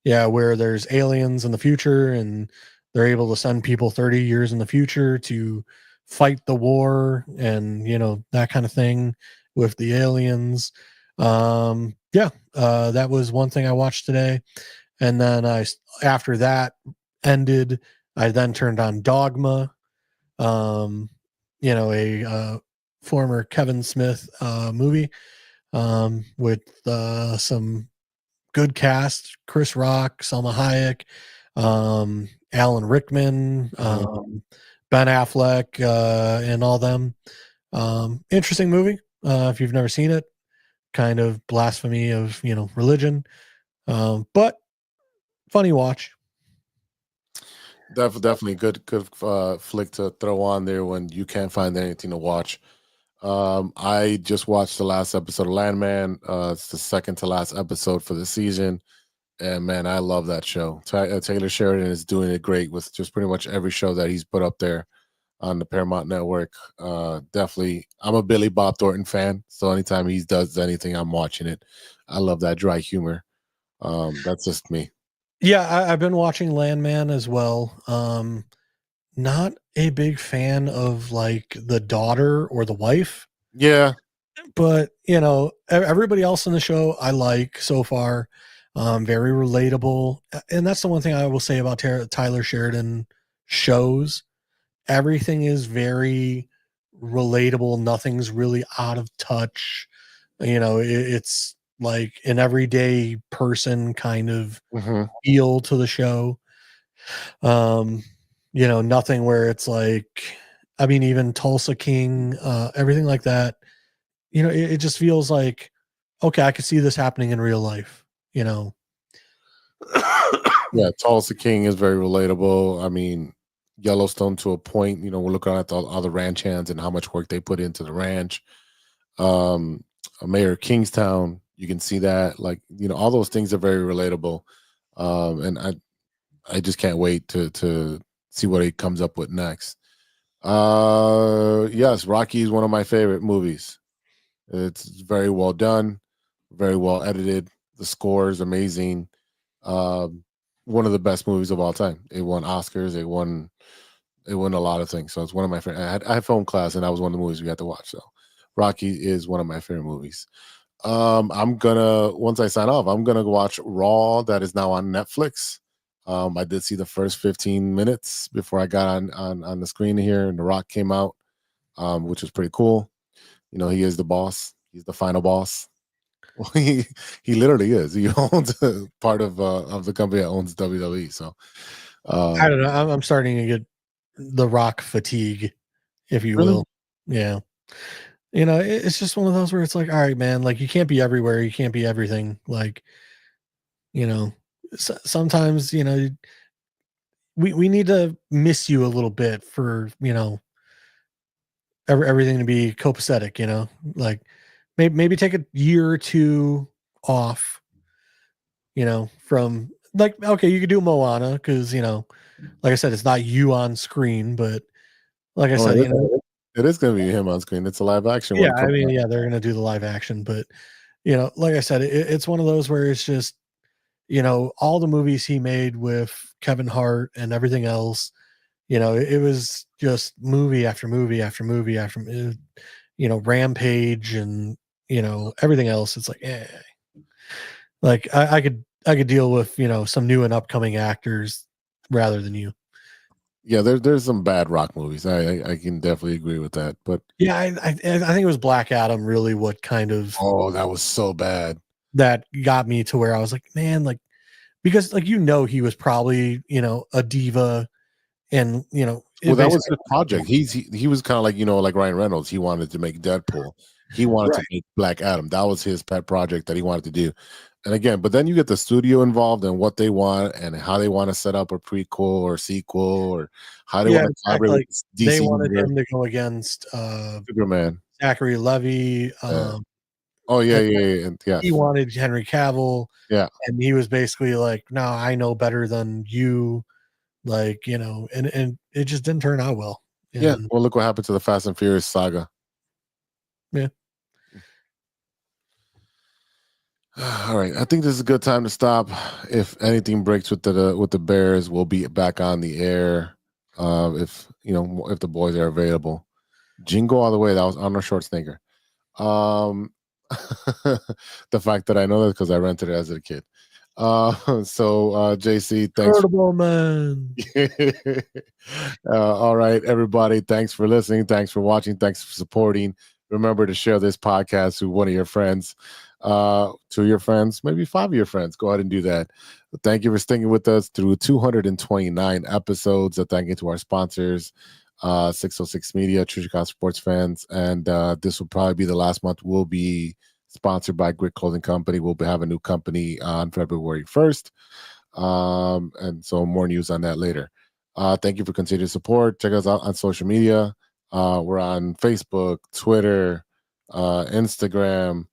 Yeah, where there's aliens in the future and they're able to send people 30 years in the future to fight the war and, that kind of thing with the aliens. That was one thing I watched today. And then after that ended, I then turned on Dogma, a former Kevin Smith movie with some good cast: Chris Rock, Salma Hayek, Alan Rickman, Ben Affleck, and all them. Interesting movie. If you've never seen it, kind of blasphemy of religion, but funny watch. Definitely good flick to throw on there when you can't find anything to watch. I just watched the last episode of Landman. It's the second to last episode for the season, and man, I love that show. Taylor Sheridan is doing it great with just pretty much every show that he's put up there on the Paramount Network. Definitely, I'm a Billy Bob Thornton fan, so anytime he does anything, I'm watching it. I love that dry humor. That's just me. Yeah, I've been watching Landman as well. Not a big fan of like the daughter or the wife. Yeah. But, everybody else in the show I like so far. very relatable. And that's the one thing I will say about Tyler Sheridan shows. Everything is very relatable. Nothing's really out of touch. It's like an everyday person kind of feel to the show. Nothing where it's like, I mean, even Tulsa King, everything like that, it just feels like, okay, I could see this happening in real life, Yeah, Tulsa King is very relatable. I mean, Yellowstone to a point, we're looking at all the ranch hands and how much work they put into the ranch. Mayor of Kingstown, you can see that, like, all those things are very relatable. And I just can't wait to see what he comes up with next. Yes, Rocky is one of my favorite movies. It's very well done, very well edited. The score is amazing. One of the best movies of all time. It won Oscars. It won a lot of things. So it's one of my favorite. I had film class, and that was one of the movies we had to watch. So Rocky is one of my favorite movies. Once I sign off, I'm gonna watch Raw, that is now on Netflix. I did see the first 15 minutes before I got on the screen here, and The Rock came out, which was pretty cool. He is the boss. He's the final boss. He literally is. He owns part of the company that owns WWE. So I don't know. I'm starting to get the Rock fatigue, if you will. Yeah. It's just one of those where it's like, all right, man, like, you can't be everywhere. You can't be everything. Like, sometimes, we need to miss you a little bit for, everything to be copacetic, like maybe take a year or two off, from, like, okay, you could do Moana because, like I said, it's not you on screen, but like I said, it is going to be him on screen. It's a live action yeah, one. I mean, yeah, they're going to do the live action, but like I said, it's one of those where it's just, all the movies he made with Kevin Hart and everything else, it was just movie after movie after movie after, Rampage and, everything else. It's like, like I could deal with, some new and upcoming actors rather than you. Yeah, there's some bad Rock movies. I can definitely agree with that. But yeah, I think it was Black Adam really what kind of, oh, that was so bad. That got me to where I was like, man, like, because like, he was probably, a diva, and well, that was his project. He was kind of like, like Ryan Reynolds. He wanted to make Deadpool. He wanted to make Black Adam. That was his pet project that he wanted to do. And again, but then you get the studio involved and what they want and how they want to set up a prequel or sequel or how they want to collaborate with DC. They wanted him to go against Superman, Zachary Levi. Yeah. He wanted Henry Cavill. Yeah, and he was basically like, "No, I know better than you." Like, and it just didn't turn out well. And, yeah. Well, look what happened to the Fast and Furious saga. Yeah. All right, I think this is a good time to stop. If anything breaks with the Bears, we'll be back on the air. If the boys are available. Jingle all the way. That was Arnold Schwarzenegger. The fact that I know that because I rented it as a kid. JC, thanks. Incredible, man. All right, everybody. Thanks for listening. Thanks for watching. Thanks for supporting. Remember to share this podcast with one of your friends. 2 of your friends, maybe 5 of your friends. Go ahead and do that. Thank you for sticking with us through 229 episodes. Thank you to our sponsors, 606 Media, True Chicago Sports Fans, and this will probably be the last month. We'll be sponsored by Grit Clothing Company. We'll have a new company on February 1st, and so more news on that later. Thank you for continued support. Check us out on social media. We're on Facebook, Twitter, Instagram.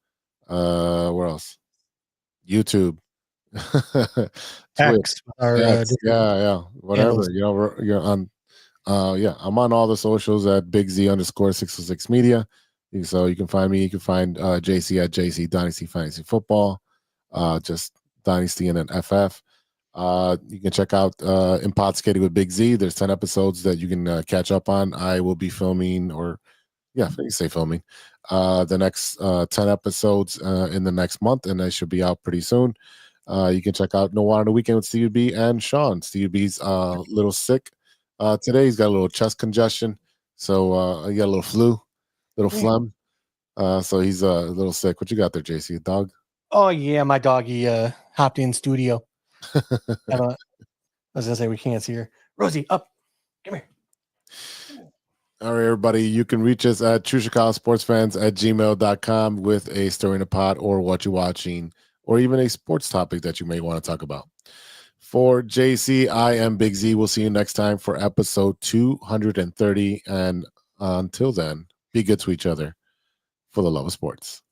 Where else? YouTube. X, yeah, whatever. handles. You're on. I'm on all the socials at BigZ_606 Media. So you can find me. You can find JC at JC Dynasty Fantasy Football. Just Dynasty and then FF. You can check out Impod Skating with Big Z. There's 10 episodes that you can catch up on. I will be filming, filming the next 10 episodes in the next month, and they should be out pretty soon. You can check out No Water on the Weekend with Stevie B and Sean. Stevie B's a little sick today. He's got a little chest congestion, so he got a little flu, little phlegm. So he's a little sick. What you got there, JC? A dog? Oh yeah, my doggy hopped in studio. I was gonna say we can't see her. Rosie, up. Come here. All right, everybody. You can reach us at truechicagosportsfans@gmail.com with a story in the pot or what you're watching, or even a sports topic that you may want to talk about. For JC, I am Big Z. We'll see you next time for episode 230. And until then, be good to each other for the love of sports.